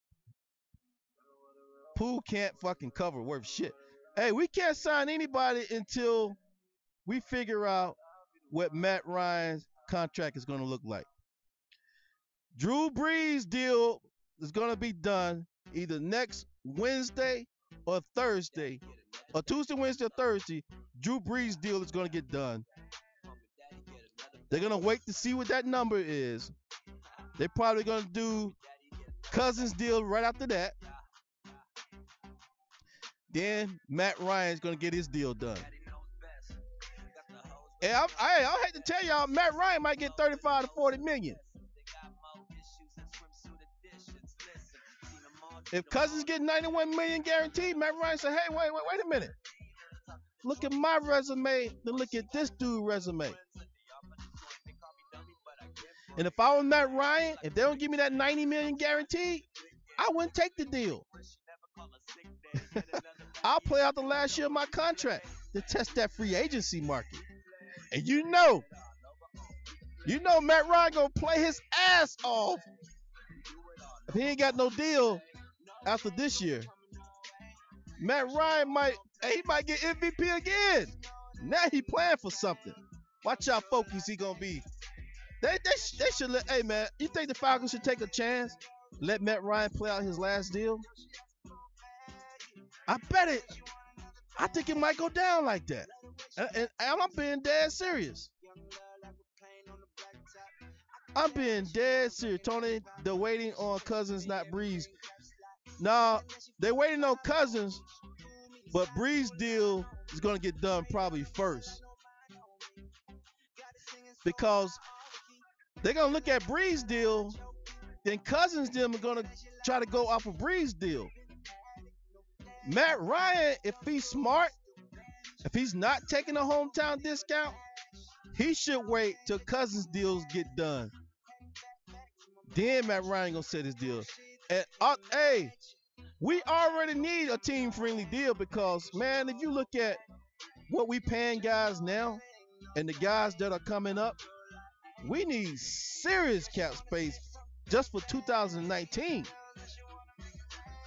Speaker 1: Pooh can't fucking cover worth shit. Hey, we can't sign anybody until we figure out what Matt Ryan's contract is going to look like. Drew Brees' deal is going to be done either next Wednesday or Thursday, or Tuesday, Wednesday, or Thursday. Drew Brees' deal is going to get done. They're going to wait to see what that number is. They're probably going to do Cousins' deal right after that. Then Matt Ryan's going to get his deal done. And I hate to tell y'all, Matt Ryan might get 35 to 40 million. If Cousins get 91 million guaranteed, Matt Ryan said, hey, wait a minute. Look at my resume, then look at this dude's resume. And if I was Matt Ryan, if they don't give me that 90 million guaranteed, I wouldn't take the deal. I'll play out the last year of my contract to test that free agency market. And you know Matt Ryan gonna play his ass off if he ain't got no deal after this year. Matt Ryan might get MVP again. Now he playing for something. Watch how focused he gonna be. They should let. Hey man, you think the Falcons should take a chance? Let Matt Ryan play out his last deal? I bet it. I think it might go down like that. And I'm being dead serious. I'm being dead serious, Tony. They're waiting on Cousins, not Brees. Now, they're waiting on Cousins, but Brees' deal is going to get done probably first. Because they're going to look at Brees' deal, then Cousins' deal are going to try to go off of Brees' deal. Matt Ryan, if he's smart, if he's not taking a hometown discount, he should wait till Cousins' deals get done. Then Matt Ryan gonna set his deal. And hey, we already need a team-friendly deal because, man, if you look at what we paying guys now and the guys that are coming up, we need serious cap space just for 2019.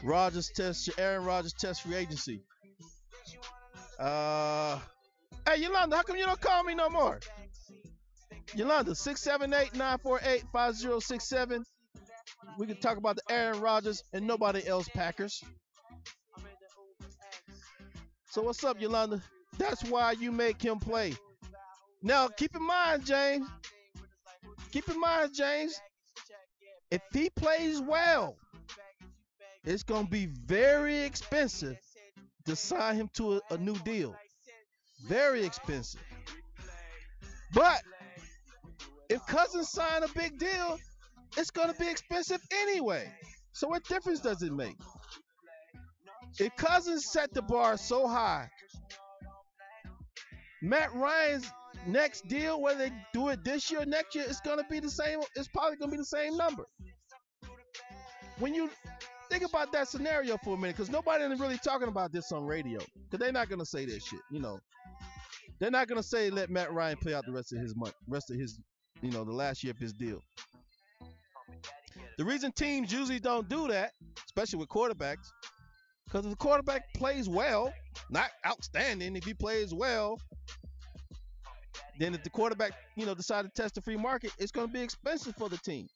Speaker 1: Aaron Rodgers test free agency. Hey, Yolanda, how come you don't call me no more? Yolanda, 678-948-5067. We can talk about the Aaron Rodgers and nobody else Packers. So what's up, Yolanda? That's why you make him play. Now, keep in mind, James, if he plays well, it's going to be very expensive to sign him to a new deal. Very expensive. But if Cousins sign a big deal, it's going to be expensive anyway. So what difference does it make? If Cousins set the bar so high, Matt Ryan's next deal, whether they do it this year or next year, it's going to be the same. It's probably going to be the same number. When you think about that scenario for a minute, because nobody is really talking about this on radio, because they're not going to say this shit, They're not going to say let Matt Ryan play out the rest of his, the last year of his deal. The reason teams usually don't do that, especially with quarterbacks, because if the quarterback plays well, not outstanding, if he plays well, then if the quarterback, decide to test the free market, it's going to be expensive for the team.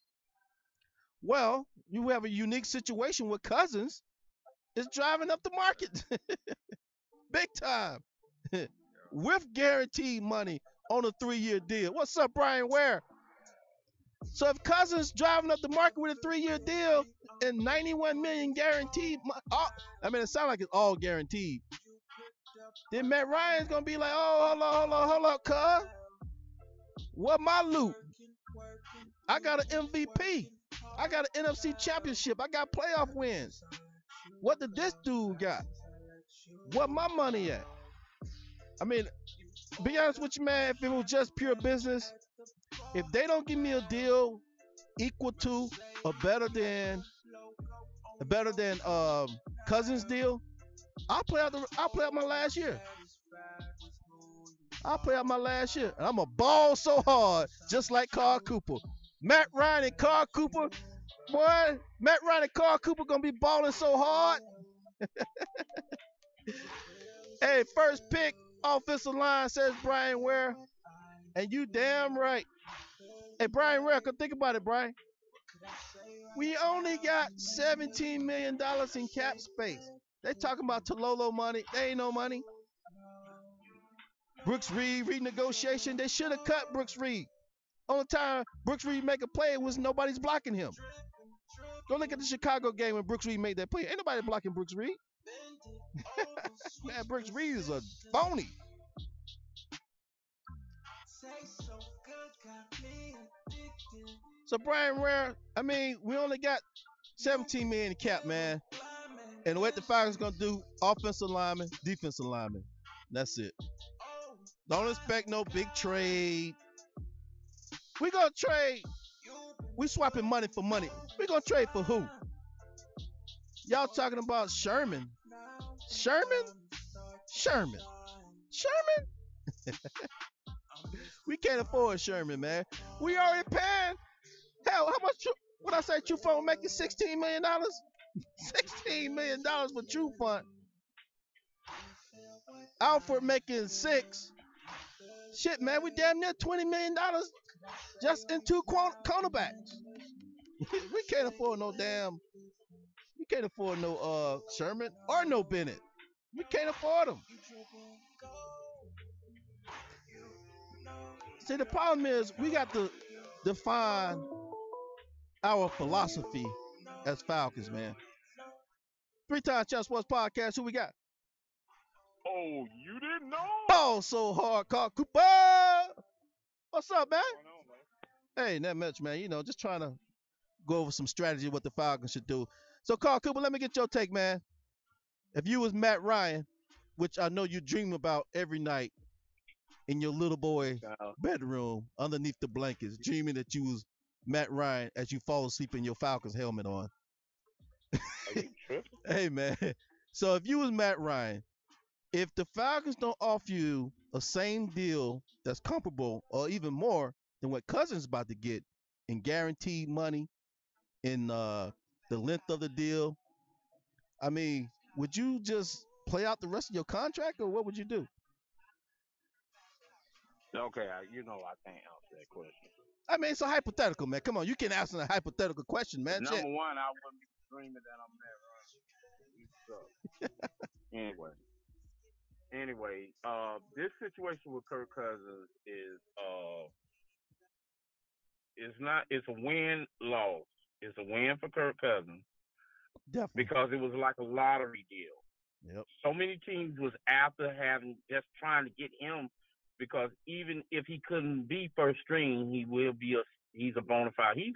Speaker 1: Well, you have a unique situation with Cousins. It's driving up the market big time with guaranteed money on a 3-year deal. What's up, Brian Ware? So if Cousins driving up the market with a 3-year deal and 91 million guaranteed, it sounds like it's all guaranteed. Then Matt Ryan's gonna be like, oh, hold up, cuz. What my loot? I got an MVP. I got an NFC championship. I got playoff wins. What did this dude got? What my money at? Be honest with you, man, if it was just pure business, If they don't give me a deal equal to or better than Cousins deal, I'll play out my last year. I'll play out my last year. And I'm going to ball so hard, just like Carl Cooper. Matt Ryan and Carl Cooper, boy, Matt Ryan and Carl Cooper going to be balling so hard. Hey, first pick, offensive line, says Brian Ware. And you damn right. Hey, Brian Ware, think about it, Brian. We only got $17 million in cap space. They talking about Tololo money. They ain't no money. Brooks Reed renegotiation. They should have cut Brooks Reed. Only time Brooks Reed make a play was nobody's blocking him. Go look at the Chicago game when Brooks Reed made that play. Ain't nobody blocking Brooks Reed. Man, Brooks Reed is a phony. So Brian Ware, I mean, we only got 17 million in cap, man. And what the Falcons gonna do? Offensive lineman, defensive lineman. That's it. Don't expect no big trade. We gonna trade. We swapping money for money. We gonna trade for who? Y'all talking about Sherman? Sherman? We can't afford Sherman, man. We already paying. Hell, how much? What I say? Trufant making $16 million. $16 million for Trufant. Alford making $6 million. Shit, man, we damn near $20 million just in two cornerbacks. We can't afford no damn. We can't afford no Sherman or no Bennett. We can't afford them. See, the problem is we got to define our philosophy as Falcons, man. 3-time Champ Sports Podcast. Who we got?
Speaker 6: Oh, you didn't know?
Speaker 1: Ball so hard, Carl Cooper. What's up, man? Hey, not much, man. You know, just trying to go over some strategy what the Falcons should do. So, Carl Cooper, let me get your take, man. If you was Matt Ryan, which I know you dream about every night in your little boy bedroom underneath the blankets, dreaming that you was Matt Ryan as you fall asleep in your Falcons helmet on. Hey, man. So if you was Matt Ryan, if the Falcons don't offer you a same deal that's comparable or even more than what Cousins about to get in guaranteed money, in the length of the deal, I mean, would you just play out the rest of your contract, or what would you do?
Speaker 6: Okay, you know I can't answer that question.
Speaker 1: I mean, it's a hypothetical, man. Come on, you can answer a hypothetical question, man.
Speaker 6: Number one, I wouldn't be dreaming that I'm Matt Ryan. Anyway, this situation with Kirk Cousins it's a win-loss. It's a win for Kirk Cousins.
Speaker 1: Definitely.
Speaker 6: Because it was like a lottery deal.
Speaker 1: Yep.
Speaker 6: So many teams was after just trying to get him, because even if he couldn't be first string, he's a bona fide.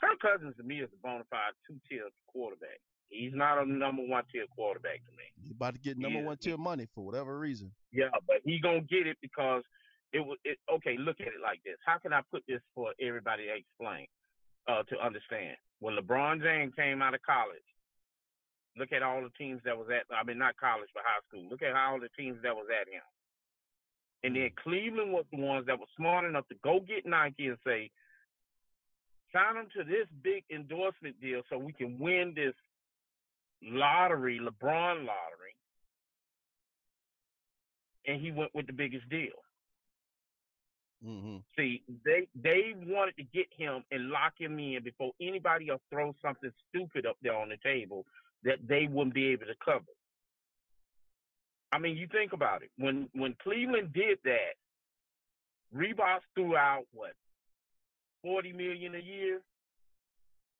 Speaker 6: Kirk Cousins to me is a bona fide 2-tier quarterback. He's not a number 1-tier quarterback to me.
Speaker 1: He's about to get number 1-tier money for whatever reason.
Speaker 6: Yeah, but he gonna get it because okay, look at it like this. How can I put this for everybody to explain, to understand? When LeBron James came out of college, look at all the teams that was not college, but high school. Look at all the teams that was at him. And then Cleveland was the ones that were smart enough to go get Nike and say, sign him to this big endorsement deal so we can win this lottery, LeBron lottery. And he went with the biggest deal.
Speaker 1: Mm-hmm.
Speaker 6: See, they wanted to get him and lock him in before anybody else throws something stupid up there on the table that they wouldn't be able to cover. I mean, you think about it. When Cleveland did that, Reebok threw out what, $40 million a year.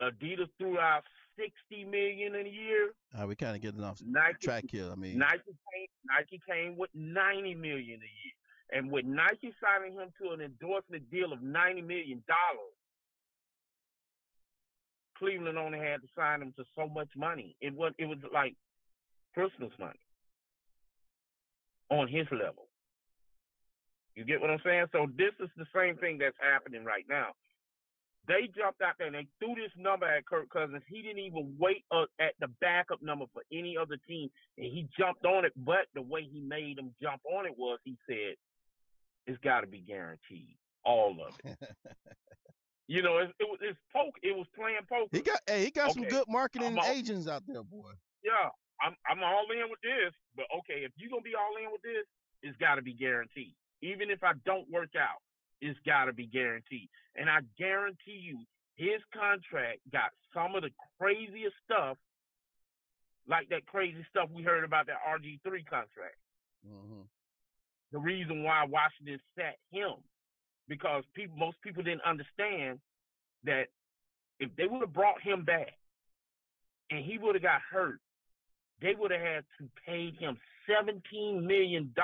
Speaker 6: Adidas threw out $60 million a year.
Speaker 1: We kind of getting off track here. I mean,
Speaker 6: Nike came with $90 million a year. And with Nike signing him to an endorsement deal of $90 million, Cleveland only had to sign him to so much money. It was like Christmas money on his level. You get what I'm saying? So this is the same thing that's happening right now. They jumped out there and they threw this number at Kirk Cousins. He didn't even wait at the backup number for any other team, and he jumped on it. But the way he made him jump on it was he said, "It's got to be guaranteed, all of it." You know, it was playing poker.
Speaker 1: He got some good marketing agents out there, boy.
Speaker 6: Yeah, I'm all in with this, but okay, if you're gonna be all in with this, it's got to be guaranteed. Even if I don't work out, it's got to be guaranteed. And I guarantee you, his contract got some of the craziest stuff, like that crazy stuff we heard about that RG3 contract.
Speaker 1: Mm-hmm.
Speaker 6: The reason why Washington sat him, because most people didn't understand that if they would have brought him back and he would have got hurt, they would have had to pay him $17 million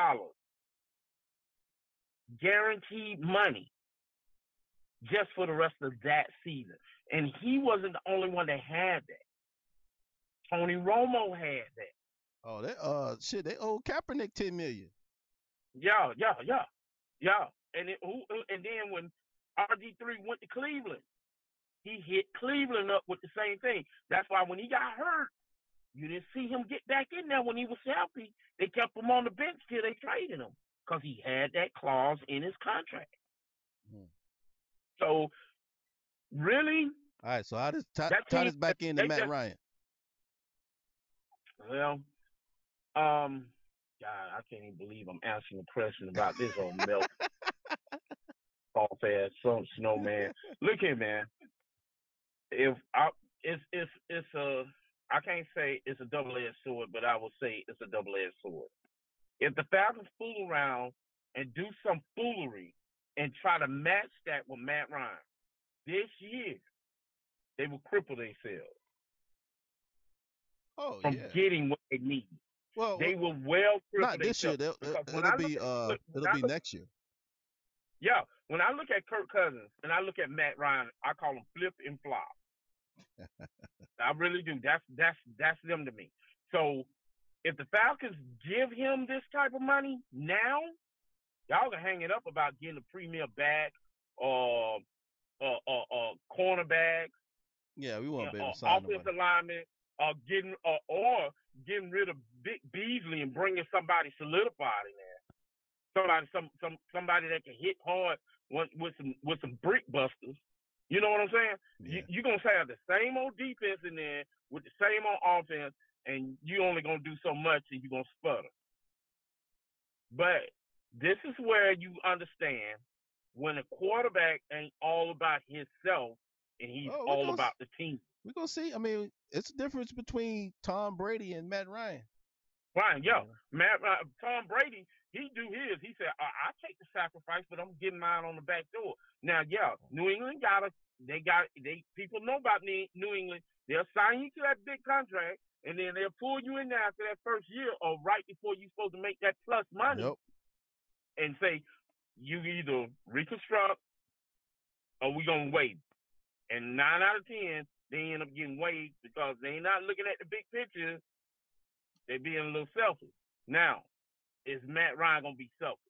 Speaker 6: guaranteed money just for the rest of that season. And he wasn't the only one that had that. Tony Romo had that.
Speaker 1: Oh, they owe Kaepernick $10 million.
Speaker 6: Yeah. And then when RG3 went to Cleveland, he hit Cleveland up with the same thing. That's why when he got hurt, you didn't see him get back in there when he was healthy. They kept him on the bench till they traded him because he had that clause in his contract.
Speaker 1: Mm.
Speaker 6: So, really?
Speaker 1: All right, so how does tie this back into Matt Ryan?
Speaker 6: Well, God, I can't even believe I'm answering a question about this old milk. False ass snowman. Look here, man. I can't say it's a double-edged sword, but I will say it's a double-edged sword. If the Falcons fool around and do some foolery and try to match that with Matt Ryan this year, they will cripple themselves from getting what they need.
Speaker 1: Well,
Speaker 6: they will well cripple
Speaker 1: not this year. It'll be next year.
Speaker 6: Yeah, when I look at Kirk Cousins and I look at Matt Ryan, I call them flip and flop. I really do. That's them to me. So if the Falcons give him this type of money now, y'all can hang it up about getting a premier back or cornerback.
Speaker 1: Yeah, we won't be able to sign
Speaker 6: offensive lineman, getting rid of Vic Beasley and bringing somebody solidified in there. Somebody that can hit hard with some brick busters. You know what I'm saying?
Speaker 1: Yeah.
Speaker 6: You're going to have the same old defense in there with the same old offense, and you're only going to do so much and you're going to sputter. But this is where you understand when a quarterback ain't all about himself and he's all about the team.
Speaker 1: We're going to see. I mean, it's a difference between Tom Brady and Matt Ryan.
Speaker 6: Ryan, Tom Brady, he do his. He said, I take the sacrifice, but I'm getting mine on the back door. Now, New England people know about New England. They'll sign you to that big contract, and then they'll pull you in there after that first year or right before you're supposed to make that plus money and say, you either reconstruct or we're going to waive. And 9 out of 10, they end up getting waived because they're not looking at the big picture. They're being a little selfish. Now, is Matt Ryan going to be selfish?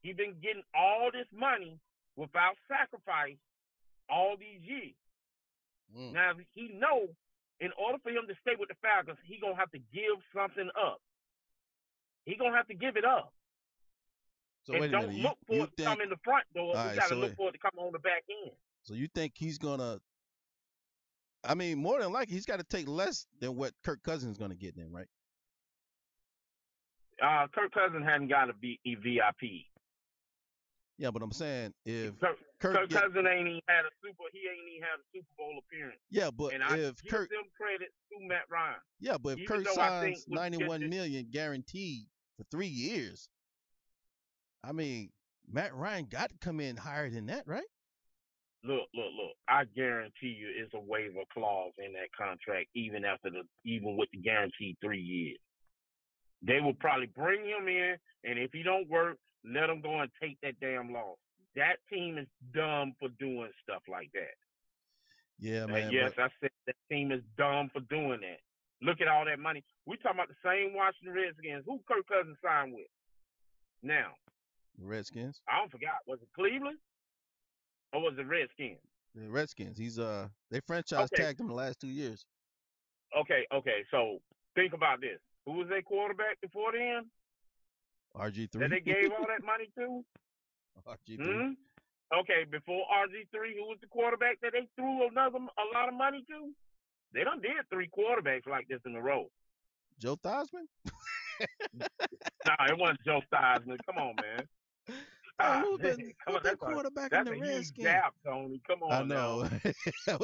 Speaker 6: He's been getting all this money without sacrifice all these years. Now, he know in order for him to stay with the Falcons, he's going to have to give something up. He's going to have to give it up.
Speaker 1: So
Speaker 6: and don't look for it to come in the front door. You got to look for it to come on the back end.
Speaker 1: So you think he's going to – I mean, more than likely, he's got to take less than what Kirk Cousins is going to get then, right?
Speaker 6: Kirk Cousins hadn't got a VIP.
Speaker 1: Yeah, but I'm saying if
Speaker 6: Kirk Cousins ain't even had a Super Bowl appearance.
Speaker 1: Yeah, but
Speaker 6: and
Speaker 1: if
Speaker 6: I give them credit to Matt Ryan.
Speaker 1: Yeah, but if Kirk signs $91 million guaranteed for 3 years, I mean, Matt Ryan got to come in higher than that, right?
Speaker 6: Look. I guarantee you, it's a waiver clause in that contract, even with the guaranteed 3 years. They will probably bring him in, and if he don't work, let him go and take that damn loss. That team is dumb for doing stuff like that.
Speaker 1: Yeah, man.
Speaker 6: Yes, I said that team is dumb for doing that. Look at all that money. We talking about the same Washington Redskins. Who Kirk Cousins signed with? Now,
Speaker 1: The Redskins.
Speaker 6: I don't forgot. Was it Cleveland or was it Redskins?
Speaker 1: The Redskins. He's they franchise
Speaker 6: Okay,
Speaker 1: tagged him the last 2 years.
Speaker 6: okay. So think about this. Who was their quarterback before then
Speaker 1: RG3.
Speaker 6: that they gave all that money to?
Speaker 1: RG3.
Speaker 6: Hmm? Okay, before RG3, who was the quarterback that they threw a lot of money to? They done did 3 quarterbacks like this in a row.
Speaker 1: Joe Theismann.
Speaker 6: Nah, it wasn't Joe Theismann. Come on, man.
Speaker 1: Hey, who's been,
Speaker 6: Come
Speaker 1: who's
Speaker 6: on,
Speaker 1: been quarterback in
Speaker 6: that's
Speaker 1: the
Speaker 6: a huge
Speaker 1: Redskins?
Speaker 6: gap, Tony. Come on
Speaker 1: I know.
Speaker 6: now.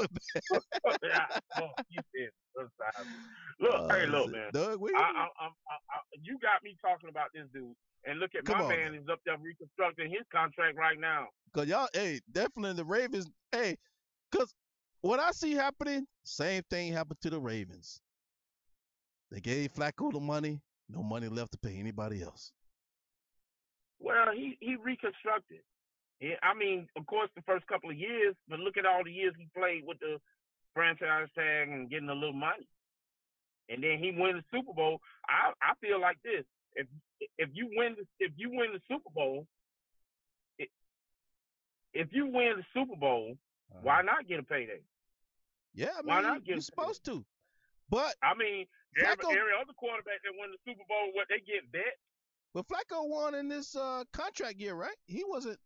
Speaker 6: You said Joe Theismann. Hey, look, man.
Speaker 1: Doug,
Speaker 6: You got me talking about this dude, and look at
Speaker 1: Come
Speaker 6: my
Speaker 1: on
Speaker 6: man
Speaker 1: now.
Speaker 6: is up there reconstructing his contract right now.
Speaker 1: Cause y'all, hey, definitely the Ravens, hey, cause what I see happening, same thing happened to the Ravens. They gave Flacco the money, no money left to pay anybody else.
Speaker 6: Well, he reconstructed. Yeah, I mean, of course, the first couple of years, but look at all the years he played with the franchise tag and getting a little money, and then he wins the Super Bowl. I feel like this: if you win the Super Bowl, if you win the Super Bowl, why not get a payday?
Speaker 1: Yeah, I
Speaker 6: Why
Speaker 1: mean,
Speaker 6: not get
Speaker 1: you're
Speaker 6: a
Speaker 1: supposed to. But
Speaker 6: I mean,
Speaker 1: Flacco,
Speaker 6: every other quarterback that won the Super Bowl, what they get bet?
Speaker 1: but Flacco won in this contract year, right? He wasn't.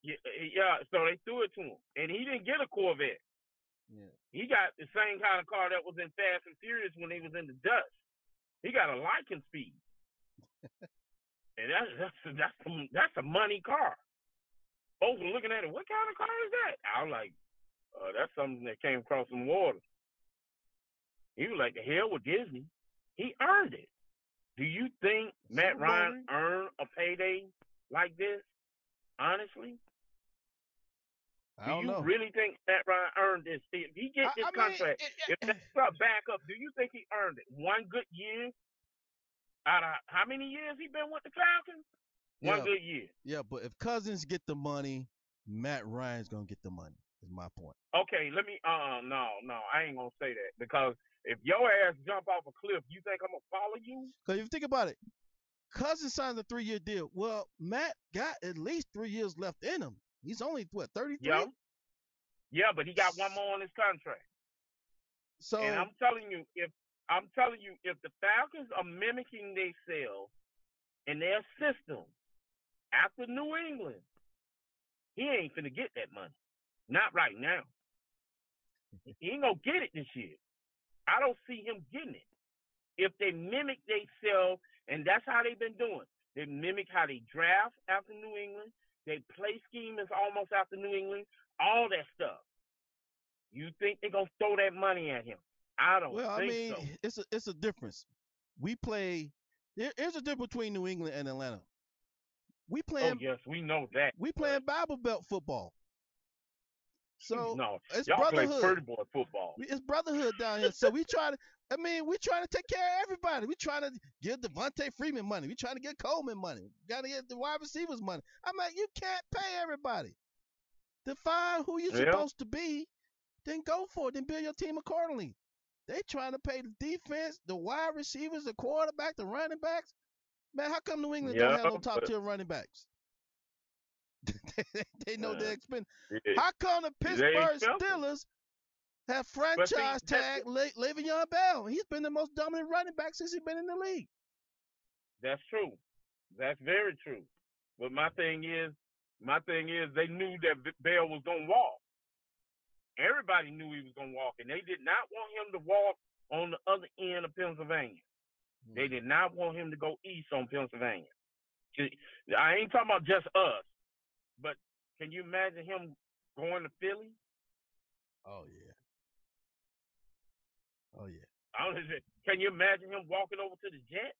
Speaker 6: Yeah. So they threw it to him, and he didn't get a Corvette.
Speaker 1: Yeah.
Speaker 6: He got the same kind of car that was in Fast and Furious when he was in the dust. He got a Lycan Speed, and that's a money car. Folks were looking at it. What kind of car is that? I was like, that's something that came across some water. He was like, the hell with Disney. He earned it. Do you think Matt Ryan earned a payday like this? Honestly?
Speaker 1: I don't know.
Speaker 6: Do you really think Matt Ryan earned this? If he gets this contract, if that's a backup, do you think he earned it? One good year out of how many years he been with the Falcons? One good year.
Speaker 1: Yeah, but if Cousins get the money, Matt Ryan's gonna get the money. Is my point.
Speaker 6: Okay, let me. No, I ain't gonna say that because if your ass jump off a cliff, you think I'm gonna follow you?
Speaker 1: Because if you think about it, Cousins signed a 3-year deal. Well, Matt got at least 3 years left in him. He's only what 33.
Speaker 6: Yeah, but he got one more on his contract.
Speaker 1: So,
Speaker 6: and I'm telling you, if the Falcons are mimicking themselves in their system after New England, he ain't finna get that money. Not right now. He ain't gonna get it this year. I don't see him getting it. If they mimic themselves, and that's how they've been doing. They mimic how they draft after New England. They play scheme is almost after New England. All that stuff. You think they're gonna throw that money at him? I don't think so. Well, I mean,
Speaker 1: it's a difference. We play. There's a difference between New England and Atlanta. We playing.
Speaker 6: Oh yes, we know that.
Speaker 1: We playing Bible Belt football. So
Speaker 6: no,
Speaker 1: it's
Speaker 6: y'all
Speaker 1: brotherhood.
Speaker 6: Play pretty boy football.
Speaker 1: It's brotherhood down here. So we try to. I mean, we trying to take care of everybody. We trying to give Devontae Freeman money. We trying to get Coleman money. Got to get the wide receivers money. I'm like, you can't pay everybody. Define who you're supposed to be, then go for it. Then build your team accordingly. They trying to pay the defense, the wide receivers, the quarterback, the running backs. Man, how come New England don't have no top tier running backs? They know they're expensive. How come the Pittsburgh Steelers have franchise tag Le'Veon Bell? He's been the most dominant running back since he's been in the league.
Speaker 6: That's true. That's very true. But my thing is they knew that Bell was gonna walk. Everybody knew he was gonna walk, and they did not want him to walk on the other end of Pennsylvania. They did not want him to go east on Pennsylvania. I ain't talking about just us. But can you imagine him going to Philly?
Speaker 1: Oh yeah.
Speaker 6: Can you imagine him walking over to the Jets?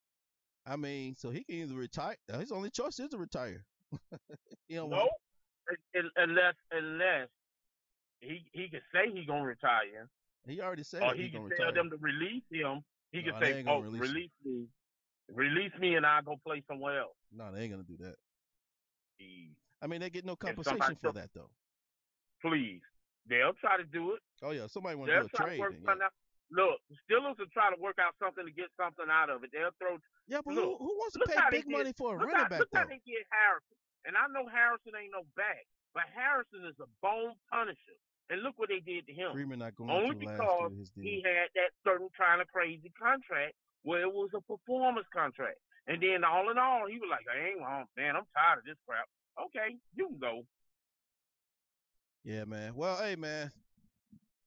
Speaker 1: I mean, so he can either retire. His only choice is to retire.
Speaker 6: No, unless he can say he's gonna retire.
Speaker 1: He already said.
Speaker 6: Or he can tell them to release him. He can say, release me, and I'll go play somewhere else.
Speaker 1: No, they ain't gonna do that. I mean, they get no compensation for that, though.
Speaker 6: Please. They'll try to do it.
Speaker 1: Oh, yeah. Somebody want to do a trade.
Speaker 6: Look, the Steelers will try to work out something to get something out of it. They'll throw.
Speaker 1: Yeah, but who wants to pay big money for a running back, though?
Speaker 6: Look how they get Harrison. And I know Harrison ain't no back, but Harrison is a bone punisher. And look what they did to him.
Speaker 1: Freeman not going
Speaker 6: Only
Speaker 1: to last
Speaker 6: because
Speaker 1: through his deal.
Speaker 6: he had that certain kind of crazy contract where it was a performance contract. And then all in all, he was like, man, I'm tired of this crap. Okay, you can go.
Speaker 1: Yeah, man. Well, hey, man.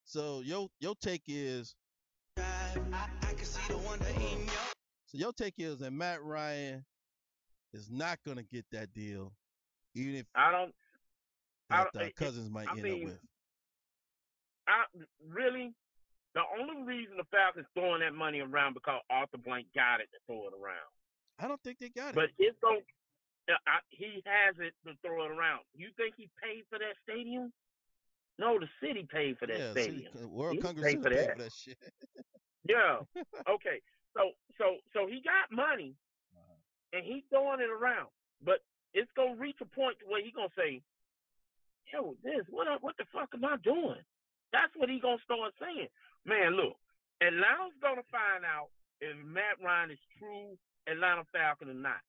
Speaker 1: So your take is your take is that Matt Ryan is not gonna get that deal, even if Cousins might end up with.
Speaker 6: Really, the only reason the Falcons throwing that money around because Arthur Blank got it to throw it around.
Speaker 1: I don't think they got it.
Speaker 6: But it's going. He has it to throw it around. You think he paid for that stadium? No, the city paid for that stadium.
Speaker 1: World Congress paid for that shit.
Speaker 6: Yeah. Okay. So he got money, and he's throwing it around. But it's gonna reach a point where he's gonna say, "Yo, what the fuck am I doing?" That's what he's gonna start saying. Man, look, Atlanta's gonna find out if Matt Ryan is true Atlanta Falcon or not.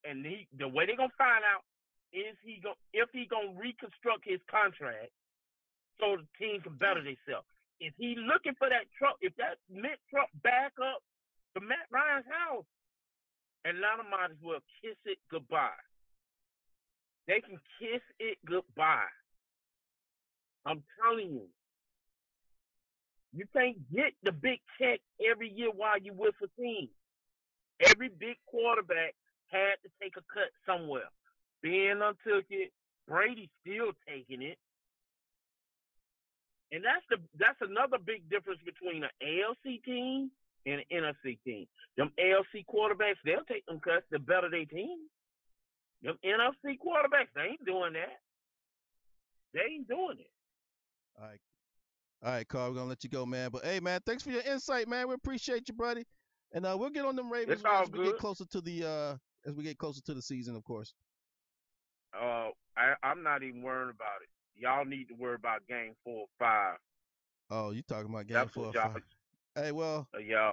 Speaker 6: And the way they're gonna find out is if he gonna reconstruct his contract so the team can better themselves. If he looking for that truck, if that Mint truck back up to Matt Ryan's house, Atlanta might as well kiss it goodbye. They can kiss it goodbye. I'm telling you. You can't get the big check every year while you with a team. Every big quarterback had to take a cut somewhere. Ben took it. Brady's still taking it. And that's another big difference between an ALC team and an NFC team. Them ALC quarterbacks, they'll take them cuts to better their team. Them NFC quarterbacks, they ain't doing that. They ain't doing it.
Speaker 1: All right, Carl, we're gonna let you go, man. But hey, man, thanks for your insight, man. We appreciate you, buddy. And we'll get on them Ravens as we get closer to the season, of course.
Speaker 6: I'm not even worrying about it. Y'all need to worry about game 4 or 5.
Speaker 1: Oh, you talking about game 4 or 5? Hey, well,
Speaker 6: y'all.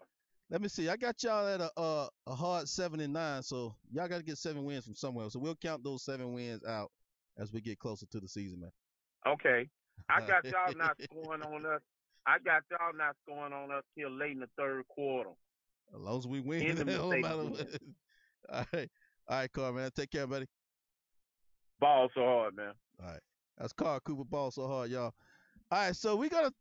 Speaker 1: Let me see. I got y'all at a hard 7-9, so y'all got to get 7 wins from somewhere. So we'll count those 7 wins out as we get closer to the season, man.
Speaker 6: Okay. I got y'all not scoring on us. I got y'all not scoring on us till late in the third quarter.
Speaker 1: As long as we win, it don't matter what. All right, Carl, man. Take care, buddy.
Speaker 6: Ball so hard, man.
Speaker 1: All right. That's Carl Cooper, ball so hard, y'all. All right, so we want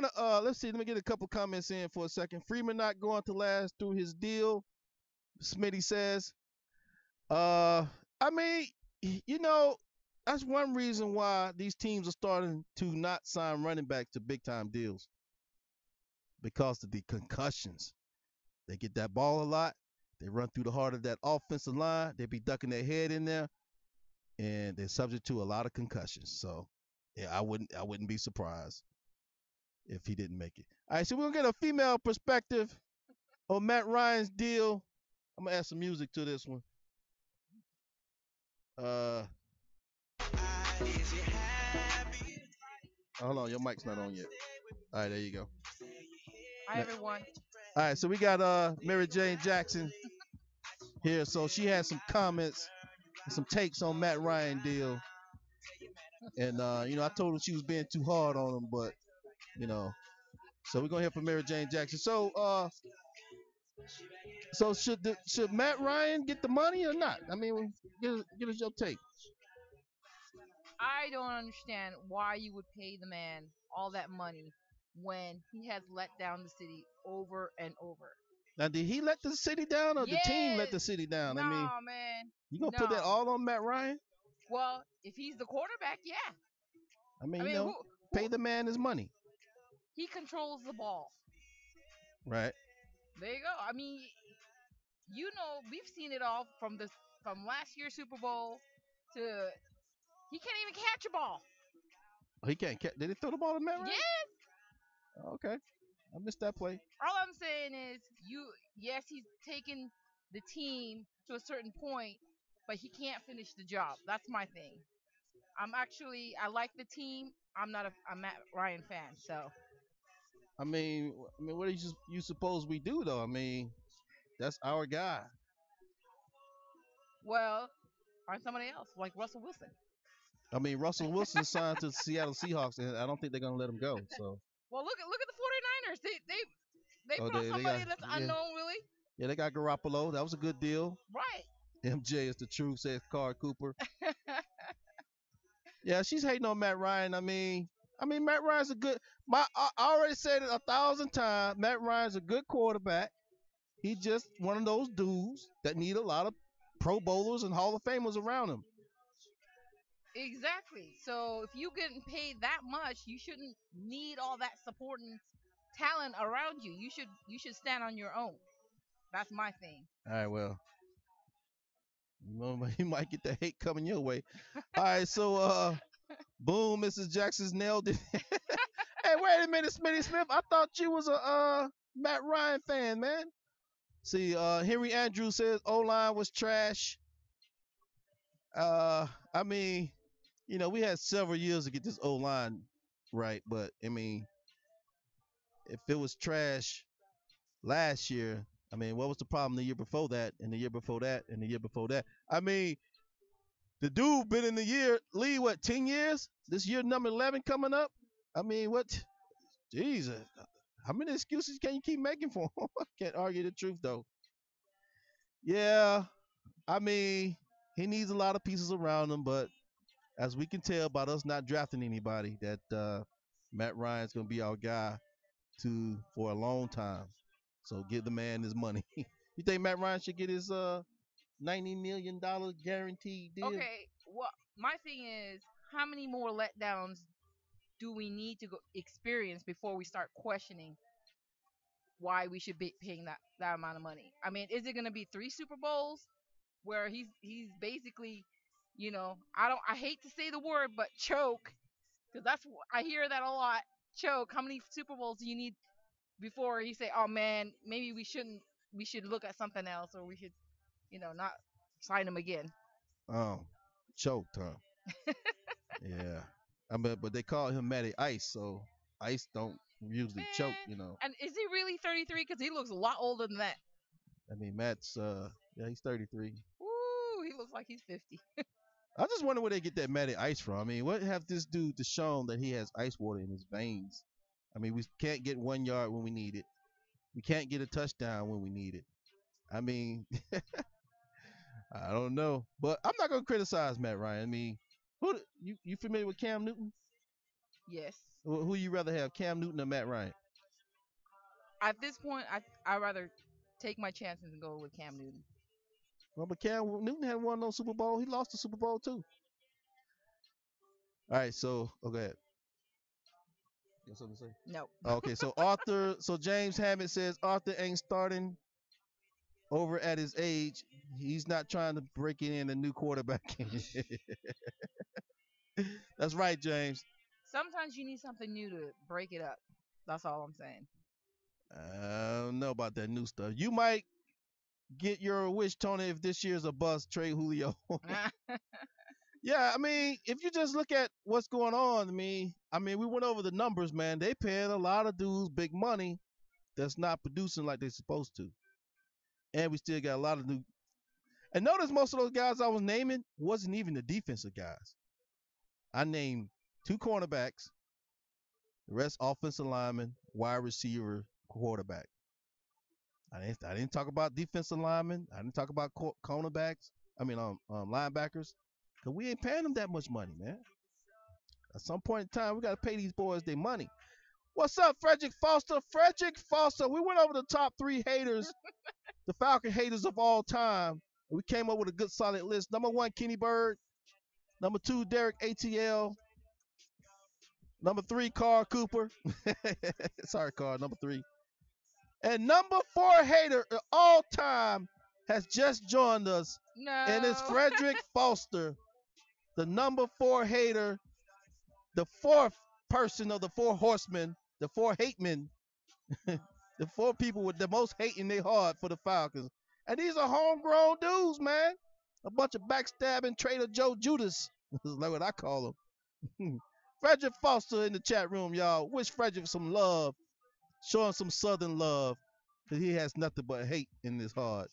Speaker 1: to let's see, let me get a couple comments in for a second. Freeman not going to last through his deal, Smitty says. I mean, that's one reason why these teams are starting to not sign running backs to big time deals. Because of the concussions. They get that ball a lot. They run through the heart of that offensive line. They be ducking their head in there. And they're subject to a lot of concussions. So, yeah, I wouldn't be surprised if he didn't make it. All right, so we're going to get a female perspective on Matt Ryan's deal. I'm going to add some music to this one. Hold on, your mic's not on yet. All right, there you go.
Speaker 7: Hi, everyone.
Speaker 1: All right, so we got Mary Jane Jackson here. So she had some comments, some takes on Matt Ryan deal. And, I told her she was being too hard on him, but, so we're going to hear from Mary Jane Jackson. So should Matt Ryan get the money or not? I mean, give us your take.
Speaker 7: I don't understand why you would pay the man all that money when he has let down the city over and over.
Speaker 1: Now, did he let the city down or the team let the city down?
Speaker 7: No,
Speaker 1: I mean,
Speaker 7: man.
Speaker 1: You going to put that all on Matt Ryan?
Speaker 7: Well, if he's the quarterback, yeah.
Speaker 1: I mean, pay the man his money.
Speaker 7: He controls the ball.
Speaker 1: Right.
Speaker 7: There you go. I mean, we've seen it all from last year's Super Bowl to he can't even catch a ball.
Speaker 1: Oh, he can't catch. Did he throw the ball to Matt Ryan?
Speaker 7: Yes.
Speaker 1: Oh, okay. I missed that play.
Speaker 7: All I'm saying is, yes, he's taken the team to a certain point, but he can't finish the job. That's my thing. I like the team. I'm not a Matt Ryan fan, so.
Speaker 1: I mean, what do you suppose we do though? I mean, that's our guy.
Speaker 7: Well, Find somebody else like Russell Wilson.
Speaker 1: I mean, Russell Wilson signed to the Seattle Seahawks, and I don't think they're gonna let him go. So,
Speaker 7: Well, look at the 49ers. They
Speaker 1: oh,
Speaker 7: brought
Speaker 1: they got
Speaker 7: somebody that's
Speaker 1: yeah,
Speaker 7: unknown, really.
Speaker 1: yeah, they got Garoppolo. That was a good deal.
Speaker 7: Right.
Speaker 1: MJ is the truth, says Carr Cooper. Yeah, she's hating on Matt Ryan. I mean, Matt Ryan's a good. I already said it 1,000 times. Matt Ryan's a good quarterback. He's just one of those dudes that need a lot of Pro Bowlers and Hall of Famers around him.
Speaker 7: Exactly. So if you getting paid that much, you shouldn't need all that supporting talent around you. You should stand on your own. That's my thing.
Speaker 1: All right, well, you might get the hate coming your way. All right, so boom, Mrs. Jackson's nailed it. Hey, wait a minute, Smitty Smith. I thought you was a Matt Ryan fan, man. See, Henry Andrews says O-line was trash. I mean, we had several years to get this O-line right, but I mean, if it was trash last year, I mean, what was the problem the year before that, and the year before that, and the year before that? I mean, the dude been in the league, what, 10 years? This year, number 11 coming up? I mean, what? Jesus. How many excuses can you keep making for him? I can't argue the truth, though. Yeah, I mean, he needs a lot of pieces around him, but as we can tell by us not drafting anybody, that Matt Ryan's going to be our guy for a long time. So give the man his money. You think Matt Ryan should get his $90 million guaranteed deal?
Speaker 7: Okay. Well, my thing is, how many more letdowns do we need to experience before we start questioning why we should be paying that amount of money? I mean, is it going to be 3 Super Bowls where he's basically, I hate to say the word, but choke, because I hear that a lot. Choke. How many Super Bowls do you need before he say, oh man, maybe we should look at something else, or we should, not sign him again?
Speaker 1: Oh, choked, huh? Yeah. I mean, but they call him Matty Ice, so Ice don't usually choke,
Speaker 7: And is he really 33? Because he looks a lot older than that.
Speaker 1: I mean, Matt's, yeah, he's 33.
Speaker 7: Ooh, he looks like he's 50.
Speaker 1: I just wonder where they get that Matty Ice from. I mean, what have this dude to shown that he has ice water in his veins? I mean, we can't get 1 yard when we need it. We can't get a touchdown when we need it. I mean, I don't know, but I'm not gonna criticize Matt Ryan. I mean, you familiar with Cam Newton?
Speaker 7: Yes.
Speaker 1: Who you rather have, Cam Newton or Matt Ryan?
Speaker 7: At this point, I'd rather take my chances and go with Cam Newton.
Speaker 1: Well, but Cam Newton hadn't won no Super Bowl. He lost the Super Bowl too. All right, so go ahead. You got something to say?
Speaker 7: No.
Speaker 1: Okay, so James Hammond says Arthur ain't starting over at his age. He's not trying to break in a new quarterback. That's right, James.
Speaker 7: Sometimes you need something new to break it up. That's all I'm saying.
Speaker 1: I don't know about that new stuff. You might get your wish, Tony, if this year's a bust, trade Julio. Yeah, I mean, if you just look at what's going on, I mean, we went over the numbers, man. They paying a lot of dudes big money that's not producing like they're supposed to. And we still got a lot of new. And notice most of those guys I was naming wasn't even the defensive guys. I named 2 cornerbacks, the rest offensive lineman, wide receiver, quarterback. I didn't talk about defensive linemen. I didn't talk about cornerbacks. Linebackers. Cause we ain't paying them that much money, man. At some point in time, we gotta pay these boys their money. What's up, Frederick Foster? Frederick Foster. We went over the top 3 haters, the Falcon haters of all time. We came up with a good solid list. Number 1, Kenny Bird. Number 2, Derek ATL. Number 3, Carr Cooper. Sorry, Carr, number 3. And number 4 hater of all time has just joined us.
Speaker 7: No.
Speaker 1: And it's Frederick Foster, the number 4 hater, the 4th person of the 4 horsemen, the 4 hate men, the 4 people with the most hate in their heart for the Falcons. And these are homegrown dudes, man. A bunch of backstabbing traitor Joe Judas. That's like what I call them. Frederick Foster in the chat room, y'all. Wish Frederick some love. Show him some Southern love. Because he has nothing but hate in his heart.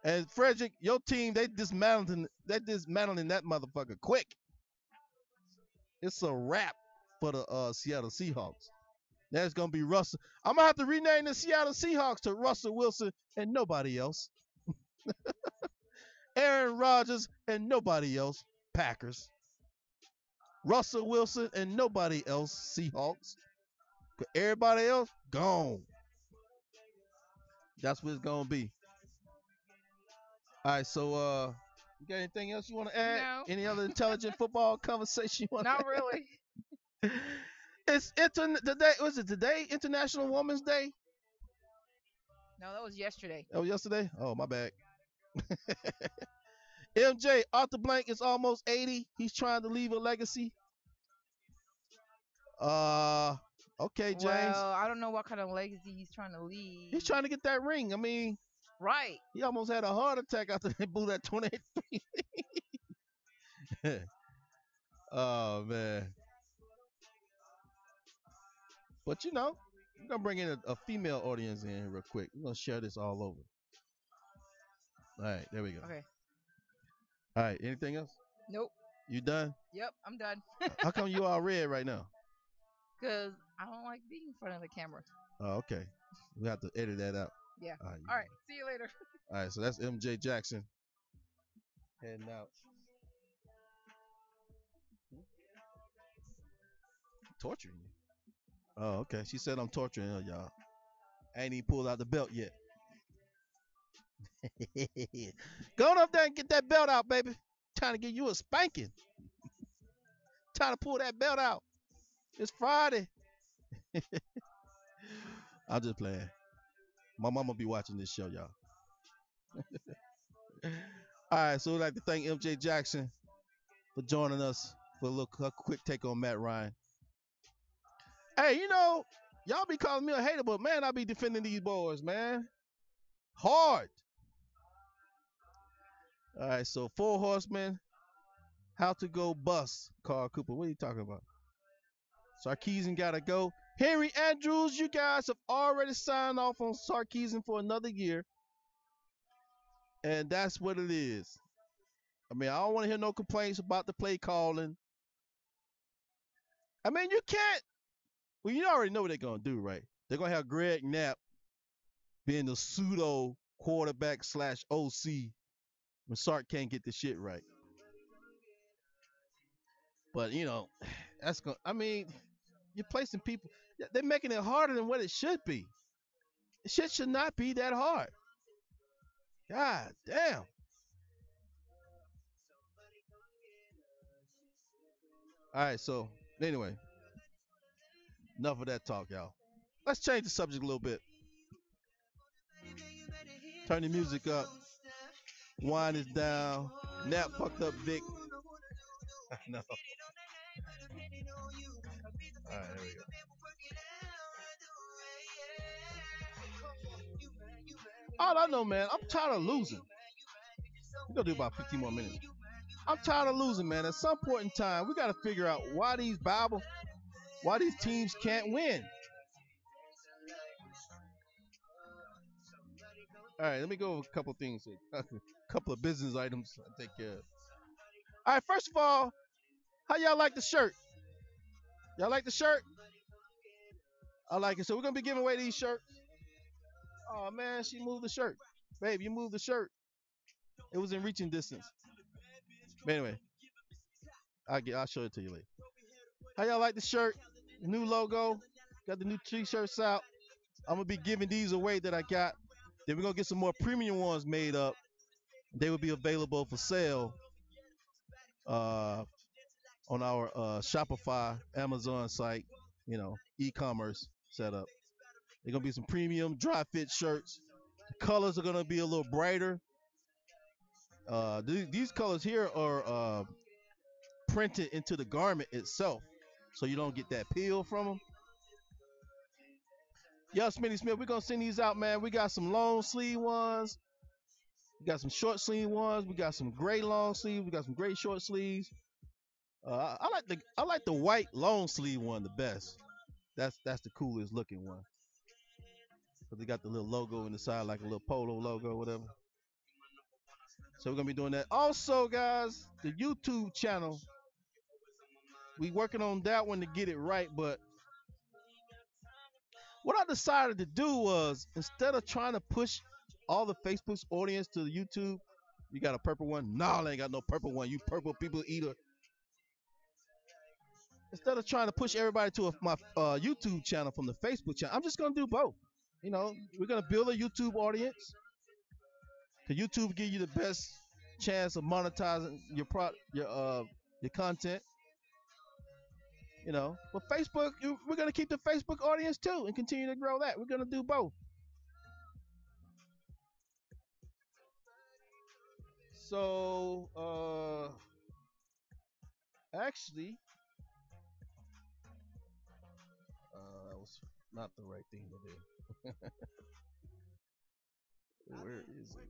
Speaker 1: And Frederick, your team, they dismantling that motherfucker quick. It's a wrap for the Seattle Seahawks. That's gonna be Russell. I'm gonna have to rename the Seattle Seahawks to Russell Wilson and nobody else. Aaron Rodgers and nobody else. Packers. Russell Wilson and nobody else. Seahawks. 'Cause everybody else gone. That's what it's gonna be. All right, so you got anything else you want to add?
Speaker 7: No.
Speaker 1: Any other intelligent football conversation you want?
Speaker 7: Not really.
Speaker 1: It's today. Was it today? International Women's Day.
Speaker 7: No, that was yesterday.
Speaker 1: Oh, yesterday. Oh, my bad. MJ Arthur Blank is almost 80. He's trying to leave a legacy. Okay, James.
Speaker 7: Well, I don't know what kind of legacy he's trying to leave.
Speaker 1: He's trying to get that ring. I mean,
Speaker 7: Right.
Speaker 1: he almost had a heart attack after they blew that 28. Oh man. But you know, we're gonna bring in a female audience in real quick. We're gonna share this all over. All right, there we go.
Speaker 7: Okay.
Speaker 1: All right, anything else?
Speaker 7: Nope.
Speaker 1: You done?
Speaker 7: Yep, I'm done.
Speaker 1: How come you all red right now?
Speaker 7: Because I don't like being in front of the camera.
Speaker 1: Oh, okay. We have to edit that out.
Speaker 7: Yeah.
Speaker 1: All right.
Speaker 7: All right. See you later.
Speaker 1: All right, so that's MJ Jackson heading out. Torturing you. Oh, okay. She said I'm torturing her, y'all. I ain't even pulled out the belt yet. Go on up there and get that belt out, baby. Trying to give you a spanking. Trying to pull that belt out. It's Friday. I'm just playing. My mama be watching this show, y'all. All right, so we'd like to thank MJ Jackson for joining us for a quick take on Matt Ryan. Hey, you know, y'all be calling me a hater, but man, I be defending these boys, man. Hard. All right, so Four Horsemen, How to Go Bust, Carl Cooper. What are you talking about? Sarkisian got to go. Henry Andrews, you guys have already signed off on Sarkisian for another year. And that's what it is. I mean, I don't want to hear no complaints about the play calling. I mean, you can't. Well, you already know what they're going to do, right? They're going to have Greg Knapp being the pseudo quarterback / OC when Sark can't get the shit right. But, you know, that's going to, I mean, you're placing people, they're making it harder than what it should be. Shit should not be that hard. God damn. All right, so anyway, enough of that talk, y'all. Let's change the subject a little bit. Turn the music up. Wine is down. Nap fucked up Vic. No. All right, there we go. All I know, man, I'm tired of losing. We're going to do about 15 more minutes. I'm tired of losing, man. At some point in time, we got to figure out why these teams can't win. All right, let me go over a couple of things here. A couple of business items I take care of. All right, first of all, how y'all like the shirt? Y'all like the shirt? I like it. So we're going to be giving away these shirts. Oh, man, she moved the shirt. Babe, you moved the shirt. It was in reaching distance. But anyway, I'll show it to you later. How y'all like the shirt? New logo. Got the new t-shirts out. I'm going to be giving these away that I got. Then we're going to get some more premium ones made up. They will be available for sale on our Shopify, Amazon site, you know, e-commerce setup. They're going to be some premium dry fit shirts. The colors are going to be a little brighter. These colors here are printed into the garment itself, so you don't get that peel from them. Yo, Smitty Smith, we're going to send these out, man. We got some long sleeve ones. We got some short sleeve ones. We got some gray long sleeves. We got some gray short sleeves. I like the white long sleeve one the best. That's the coolest looking one. But they got the little logo in the side, like a little polo logo, whatever. So we're gonna be doing that. Also, guys, the YouTube channel. We working on that one to get it right, but what I decided to do was instead of trying to push all the Facebook's audience to the YouTube, you got a purple one? No, I ain't got no purple one. You purple people eater. Instead of trying to push everybody to my YouTube channel from the Facebook channel, I'm just gonna do both. You know, we're gonna build a YouTube audience. Cause YouTube give you the best chance of monetizing your content. You know, but Facebook, we're gonna keep the Facebook audience too and continue to grow that. We're gonna do both. So, actually, that was not the right thing to do. Where is it?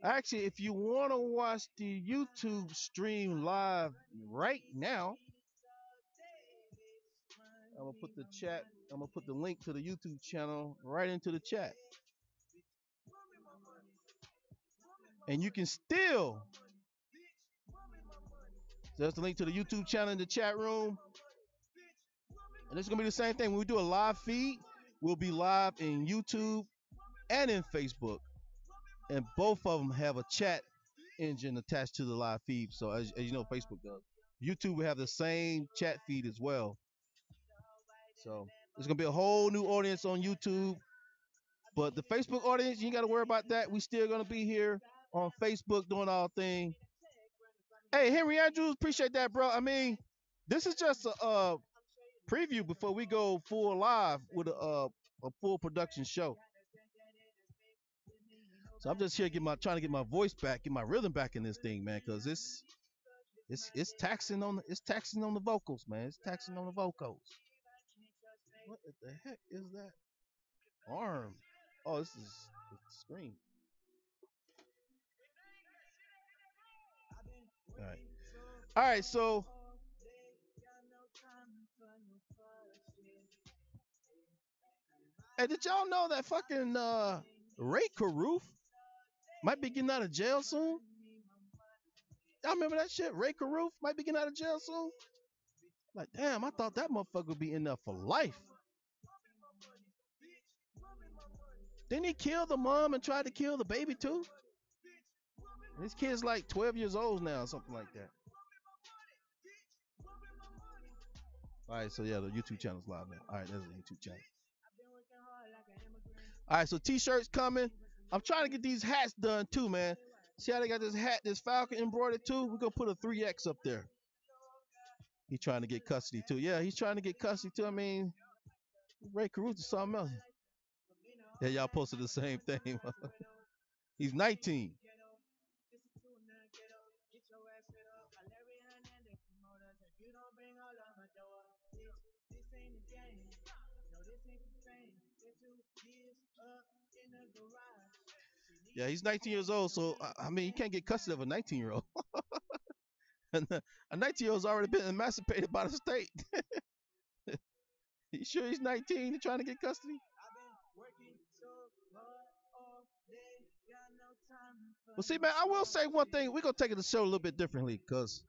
Speaker 1: Actually, if you want to watch the YouTube stream live right now, I'm gonna put the chat. I'm gonna put the link to the YouTube channel right into the chat, and you can still. So that's the link to the YouTube channel in the chat room, and it's gonna be the same thing. When we do a live feed, we'll be live in YouTube and in Facebook, and both of them have a chat engine attached to the live feed. So as you know, Facebook does. YouTube will have the same chat feed as well. So there's gonna be a whole new audience on YouTube, but the Facebook audience, you ain't gotta worry about that. We still gonna be here on Facebook doing our thing. Hey, Henry Andrews, appreciate that, bro. I mean, this is just a preview before we go full live with a full production show. So I'm just here trying to get my voice back, get my rhythm back in this thing, man, because it's taxing on the vocals, man. It's taxing on the vocals. What the heck is that? Arm. Oh, this is the screen. All right, so hey, did y'all know that fucking Ray Caruth might be getting out of jail soon? Y'all remember that shit? Ray Caruth might be getting out of jail soon? Like, damn, I thought that motherfucker would be in there for life. Didn't he kill the mom and tried to kill the baby too? This kid's like 12 years old now, or something like that. All right, so yeah, the YouTube channel's live now. All right, there's the YouTube channel. All right, so t-shirts coming. I'm trying to get these hats done too, man. See how they got this hat, this Falcon embroidered too? We're gonna put a 3X up there. He's trying to get custody too. Yeah, he's trying to get custody too. I mean, Ray Caruth is something else. Yeah, y'all posted the same thing. He's 19. Yeah, he's 19 years old, so I mean, you can't get custody of a 19-year-old. A 19-year-old's already been emancipated by the state. You sure he's 19 and trying to get custody? Well, see, man, I will say one thing. We're going to take the show a little bit differently because,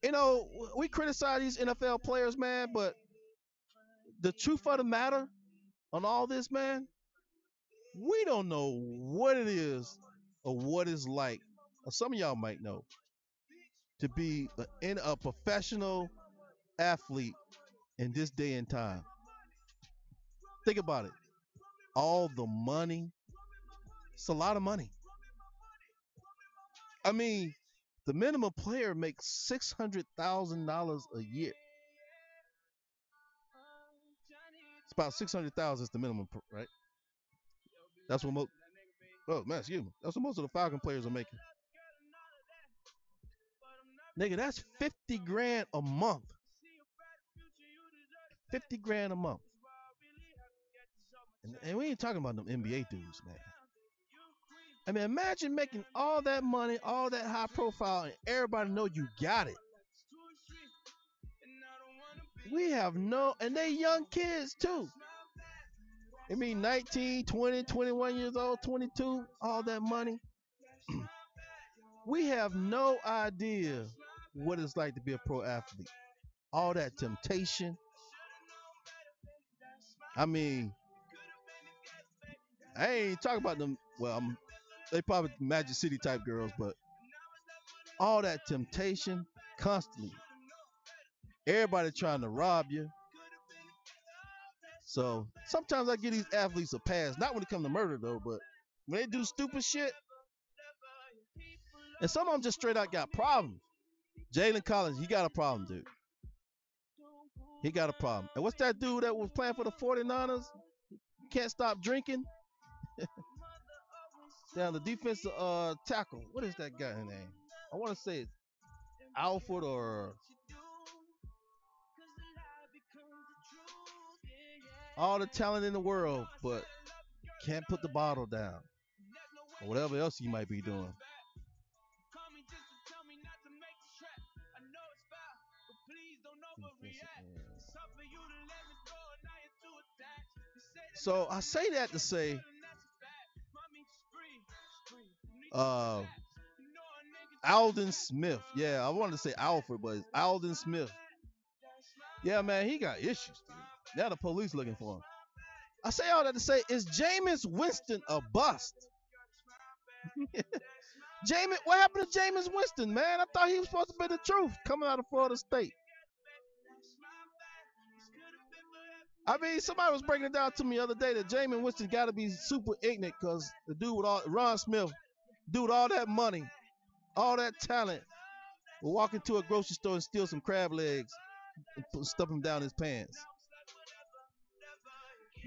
Speaker 1: you know, we criticize these NFL players, man, but the truth of the matter on all this, man, we don't know what it is or what it's like, or some of y'all might know, to be a professional athlete in this day and time. Think about it. All the money. It's a lot of money. I mean, the minimum player makes $600,000 a year. It's about $600,000 is the minimum, right? That's what most. Oh man, excuse me. That's what most of the Falcon players are making. Nigga, that's 50 grand a month. 50 grand a month. And we ain't talking about them NBA dudes, man. I mean, imagine making all that money, all that high profile, and everybody know you got it. We have no, and they young kids too. I mean, 19, 20, 21 years old, 22, all that money. We have no idea what it's like to be a pro athlete. All that temptation. I mean, I ain't talking about them. Well, they probably Magic City type girls, but all that temptation constantly. Everybody trying to rob you. So sometimes I give these athletes a pass. Not when it comes to murder though, but when they do stupid shit, and some of them just straight out got problems. Jalen Collins, he got a problem, dude. He got a problem. And what's that dude that was playing for the 49ers? Can't stop drinking. Down the defensive tackle. What is that guy's name? I want to say it's Alford or all the talent in the world, but can't put the bottle down. Or whatever else he might be doing. So I say that to say Aldon Smith. Yeah, I wanted to say Alfred, but it's Aldon Smith. Yeah, man, he got issues, dude. Now the police looking for him. I say all that to say, is Jameis Winston a bust? What happened to Jameis Winston, man? I thought he was supposed to be the truth coming out of Florida State. I mean, somebody was breaking it down to me the other day that Jameis Winston got to be super ignorant because the dude with Ron Smith, dude with all that money, all that talent, will walk into a grocery store and steal some crab legs and stuff them down his pants.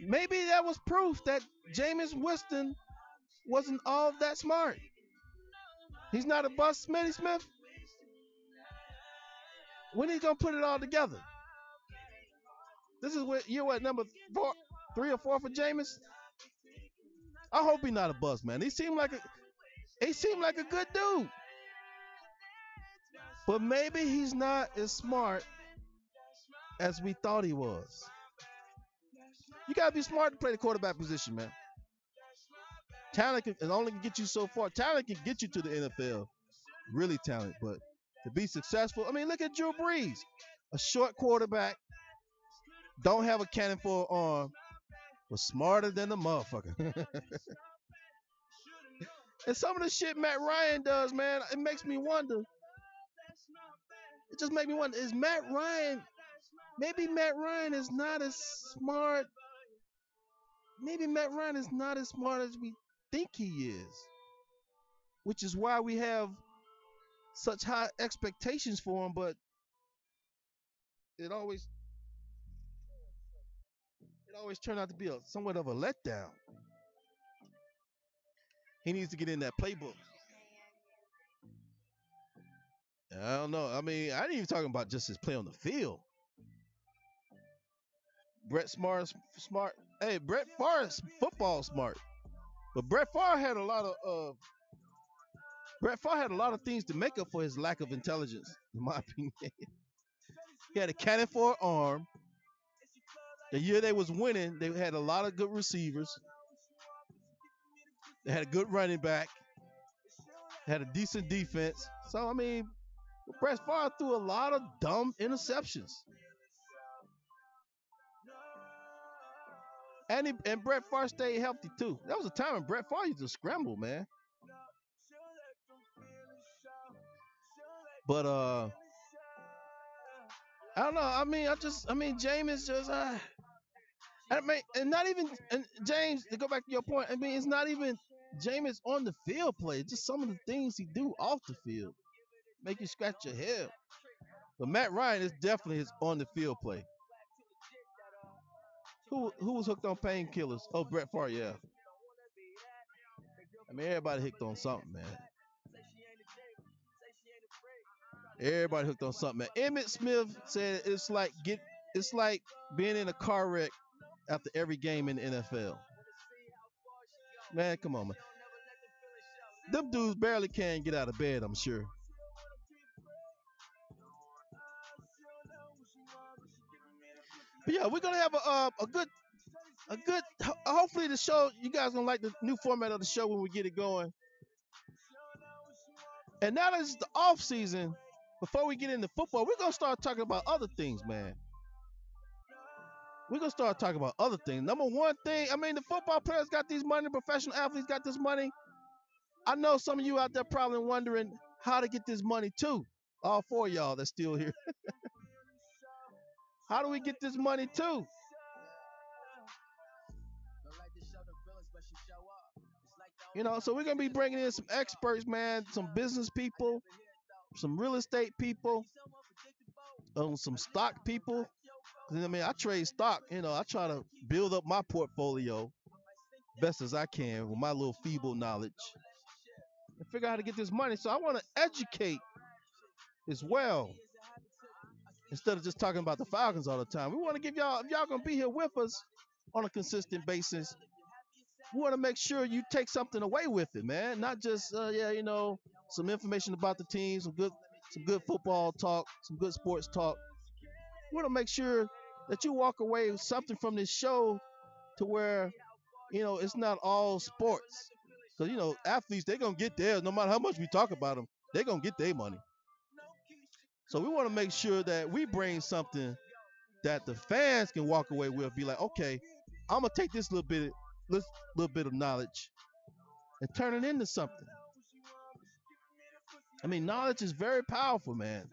Speaker 1: Maybe that was proof that Jameis Winston wasn't all that smart. He's not a bust, Smitty Smith. When he's gonna put it all together? This is what number 3 or 4 for Jameis. I hope he's not a bust, man. He seemed like a good dude, but maybe he's not as smart as we thought he was. You gotta be smart to play the quarterback position, man. Talent can only get you so far. Talent can get you to the NFL, really talented, but to be successful, I mean, look at Drew Brees, a short quarterback, don't have a cannon for an arm, was smarter than the motherfucker. And some of the shit Matt Ryan does, man, it makes me wonder. It just makes me wonder, is Matt Ryan, maybe Matt Ryan is not as smart. Maybe Matt Ryan is not as smart as we think he is, which is why we have such high expectations for him, but it always turned out to be somewhat of a letdown. He needs to get in that playbook. I don't know. I mean, I ain't even talking about just his play on the field. Brett Smart. Hey, Brett Favre's football smart, but Brett Favre had a lot of things to make up for his lack of intelligence, in my opinion. He had a cannon for an arm. The year they was winning, they had a lot of good receivers. They had a good running back. They had a decent defense. So, I mean, Brett Favre threw a lot of dumb interceptions. And Brett Favre stayed healthy, too. That was a time when Brett Favre used to scramble, man. But, I don't know. I mean, Jameis just, and not even, and James, to go back to your point, I mean, it's not even Jameis on the field play. It's just some of the things he do off the field make you scratch your head. But Matt Ryan is definitely his on the field play. Who was hooked on painkillers? Oh, Brett Favre, yeah. I mean, everybody hooked on something, man. Everybody hooked on something, man. Emmitt Smith said it's like being in a car wreck after every game in the NFL. Man, come on, man. Them dudes barely can get out of bed, I'm sure. But yeah, we're gonna have a good a good. Hopefully, the show you guys gonna like the new format of the show when we get it going. And now that it's the off season, before we get into football, we're gonna start talking about other things, man. We're gonna start talking about other things. Number one thing, I mean, the football players got these money, professional athletes got this money. I know some of you out there probably wondering how to get this money too. All four of y'all that's still here. How do we get this money too? You know, so we're gonna be bringing in some experts, man, some business people, some real estate people, some stock people. I mean, I trade stock. You know, I try to build up my portfolio best as I can with my little feeble knowledge and figure out how to get this money. So I want to educate as well instead of just talking about the Falcons all the time. We want to give y'all, if y'all gonna be here with us on a consistent basis, we want to make sure you take something away with it, man. Not just you know, some information about the team, some good football talk, some good sports talk. We want to make sure that you walk away with something from this show to where, you know, it's not all sports. Because, you know, athletes, they're going to get theirs. No matter how much we talk about them, they're going to get their money. So we want to make sure that we bring something that the fans can walk away with. Be like, okay, I'm going to take this little bit of knowledge and turn it into something. I mean, knowledge is very powerful, man.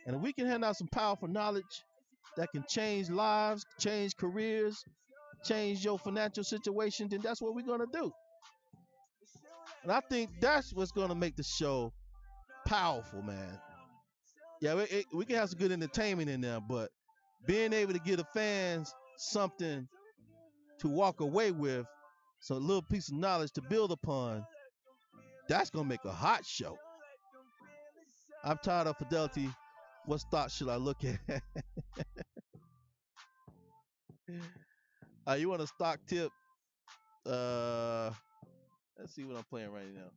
Speaker 1: And if we can hand out some powerful knowledge that can change lives, change careers, change your financial situation, then that's what we're going to do. And I think that's what's going to make the show powerful, man. Yeah, we can have some good entertainment in there, but being able to give the fans something to walk away with, so a little piece of knowledge to build upon, that's going to make a hot show. I'm tired of Fidelity. What stock should I look at? You want a stock tip? Let's see what I'm playing right now.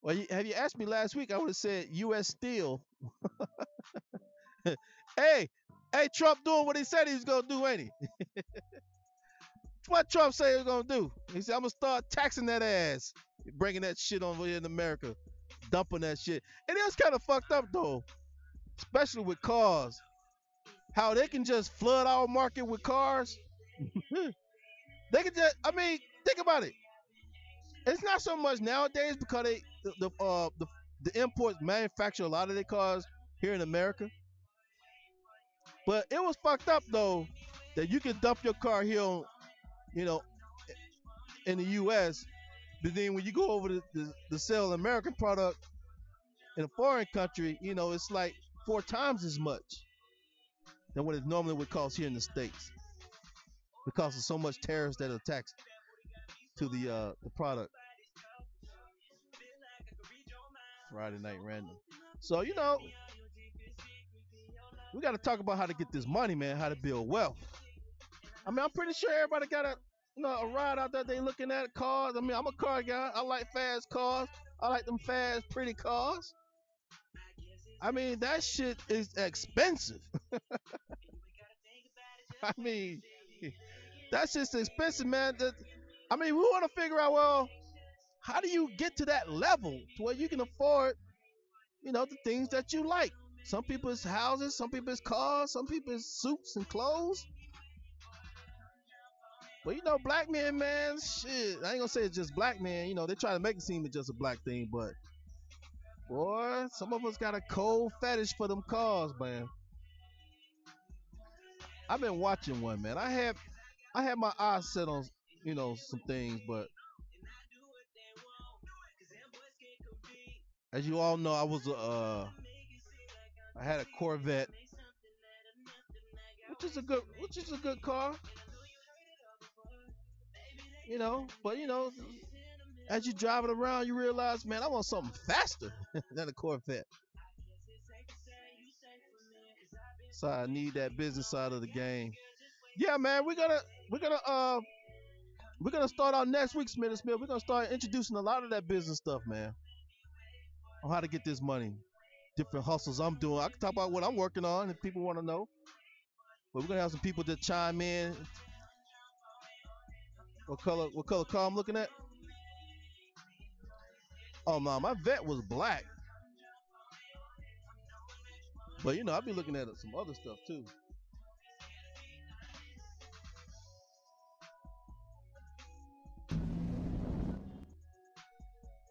Speaker 1: Well, have you asked me last week? I would have said U.S. Steel. hey, Trump doing what he said he was gonna do, ain't he? What Trump say he was gonna do? He said, "I'm gonna start taxing that ass, bringing that shit over here in America, dumping that shit." And it was kind of fucked up though, especially with cars. How they can just flood our market with cars. They can just, I mean, think about it. It's not so much nowadays because the imports manufacture a lot of their cars here in America. But it was fucked up though that you can dump your car here, you know, in the U.S. But then when you go over to sell an American product in a foreign country, you know, it's like 4 times as much than what it normally would cost here in the States because of so much tariffs that are taxed to the product. Friday Night Random. So, you know, we got to talk about how to get this money, man, how to build wealth. I mean, I'm pretty sure everybody got a ride out there they looking at cars. I mean, I'm a car guy. I like fast cars. I like them fast, pretty cars. I mean, that shit is expensive. I mean, that's just expensive, man. I mean, we want to figure out, well, how do you get to that level to where you can afford, you know, the things that you like? Some people it's houses, some people it's cars, some people it's suits and clothes. But you know, black men, man, shit. I ain't gonna say it's just black men. You know, they try to make it seem it's just a black thing, but boy, some of us got a cold fetish for them cars, man. I've been watching one, man. I had my eyes set on, you know, some things, but as you all know, I had a Corvette, which is a good car. You know, but you know, as you drive it around, you realize, man, I want something faster than a Corvette. So I need that business side of the game. Yeah, man, we're gonna start out next week, Smith and Smith. We're gonna start introducing a lot of that business stuff, man, on how to get this money, different hustles I'm doing. I can talk about what I'm working on if people want to know. But we're gonna have some people that chime in What color car I'm looking at? Oh no, my vet was black. But you know, I'll be looking at some other stuff too.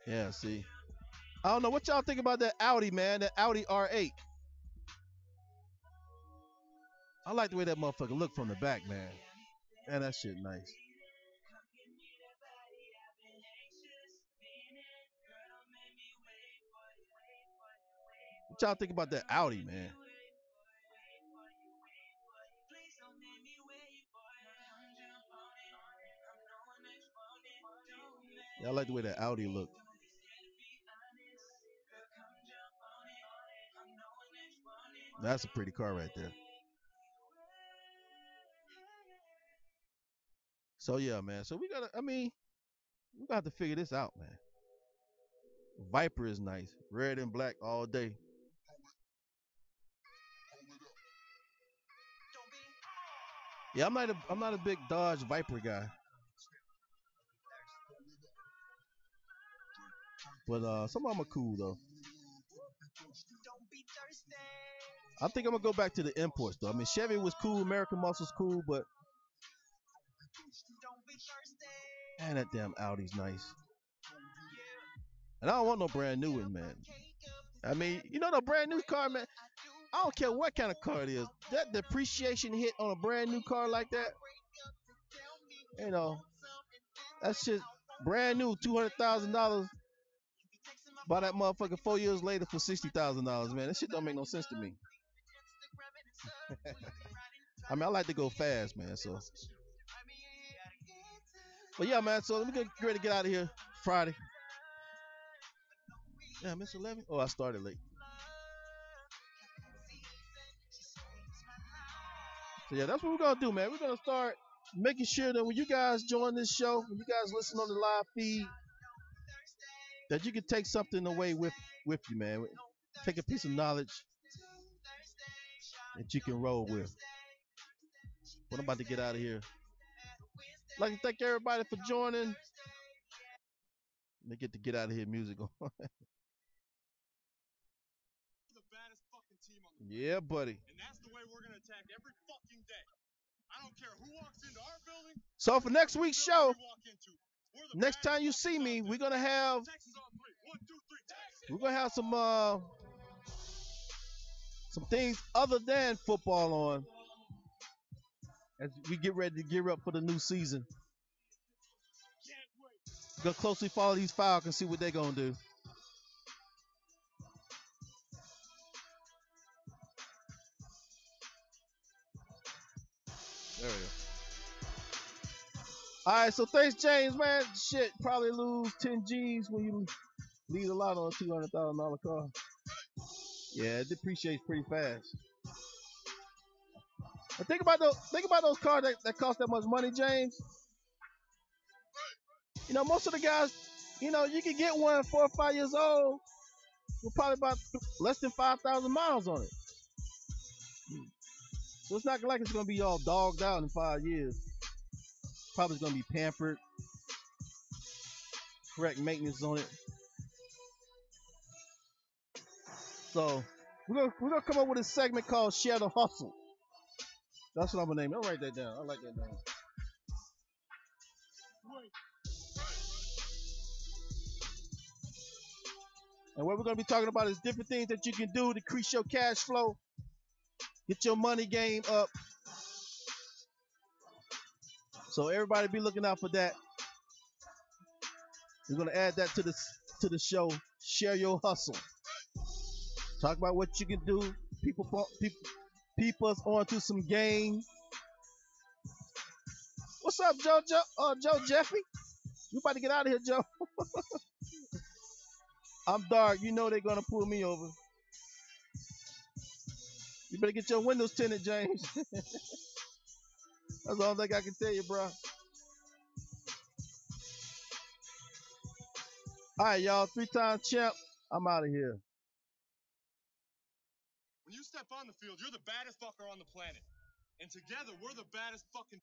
Speaker 1: Yeah, see. I don't know what y'all think about that Audi, man. That Audi R8. I like the way that motherfucker look from the back, man. Man, that shit nice. What y'all think about that Audi, man? Yeah, I like the way that Audi look. That's a pretty car right there. So yeah, man. So we gotta have to figure this out, man. Viper is nice. Red and black all day. Yeah, I'm not a big Dodge Viper guy. But some of them are cool though. I think I'm gonna go back to the imports though. I mean, Chevy was cool, American Muscle's cool, but man, that damn Audi's nice. And I don't want no brand new one, man. I mean, you know, the brand new car, man. I don't care what kind of car it is. That depreciation hit on a brand new car like that, you know, that shit brand new, $200,000. Buy that motherfucker 4 years later for $60,000, man. That shit don't make no sense to me. I mean, I like to go fast, man. So, but yeah, man. So let me get ready to get out of here. Friday. Damn, it's 11. Oh, I started late. So yeah, that's what we're gonna do, man. We're gonna start making sure that when you guys join this show, when you guys listen on the live feed, that you can take something away with you, man. Take a piece of knowledge that you can roll with. But I'm about to get out of here. I'd like to thank everybody for joining. Let me get out of here. Music on. Yeah, buddy.
Speaker 2: And that's the way we're gonna attack every fucking day. I don't care who walks into our building.
Speaker 1: So for next week's show, next time you see me, we're gonna have some things other than football on as we get ready to gear up for the new season. We're gonna closely follow these Falcons and see what they're gonna do. There we go. All right, so thanks, James, man. Shit, probably lose 10 G's when you leave a lot on a $200,000 car. Yeah, it depreciates pretty fast. But think about those cars that cost that much money, James. You know, most of the guys, you know, you can get one 4 or 5 years old with probably about less than 5,000 miles on it. So it's not like it's gonna be all dogged out in 5 years. Probably gonna be pampered, correct maintenance on it. So we're gonna come up with a segment called Share the Hustle. That's what I'm gonna name it. I'll write that down. I like that name. And what we're gonna be talking about is different things that you can do to increase your cash flow, get your money game up. So everybody be looking out for that. We're gonna add that to the show. Share your hustle. Talk about what you can do. People us onto some game. What's up, Joe Jeffy? You about to get out of here, Joe? I'm dark. You know they're gonna pull me over. You better get your windows tinted, James. That's all I can tell you, bro. All right, y'all. 3-time champ. I'm out of here.
Speaker 2: When you step on the field, you're the baddest fucker on the planet. And together, we're the baddest fucking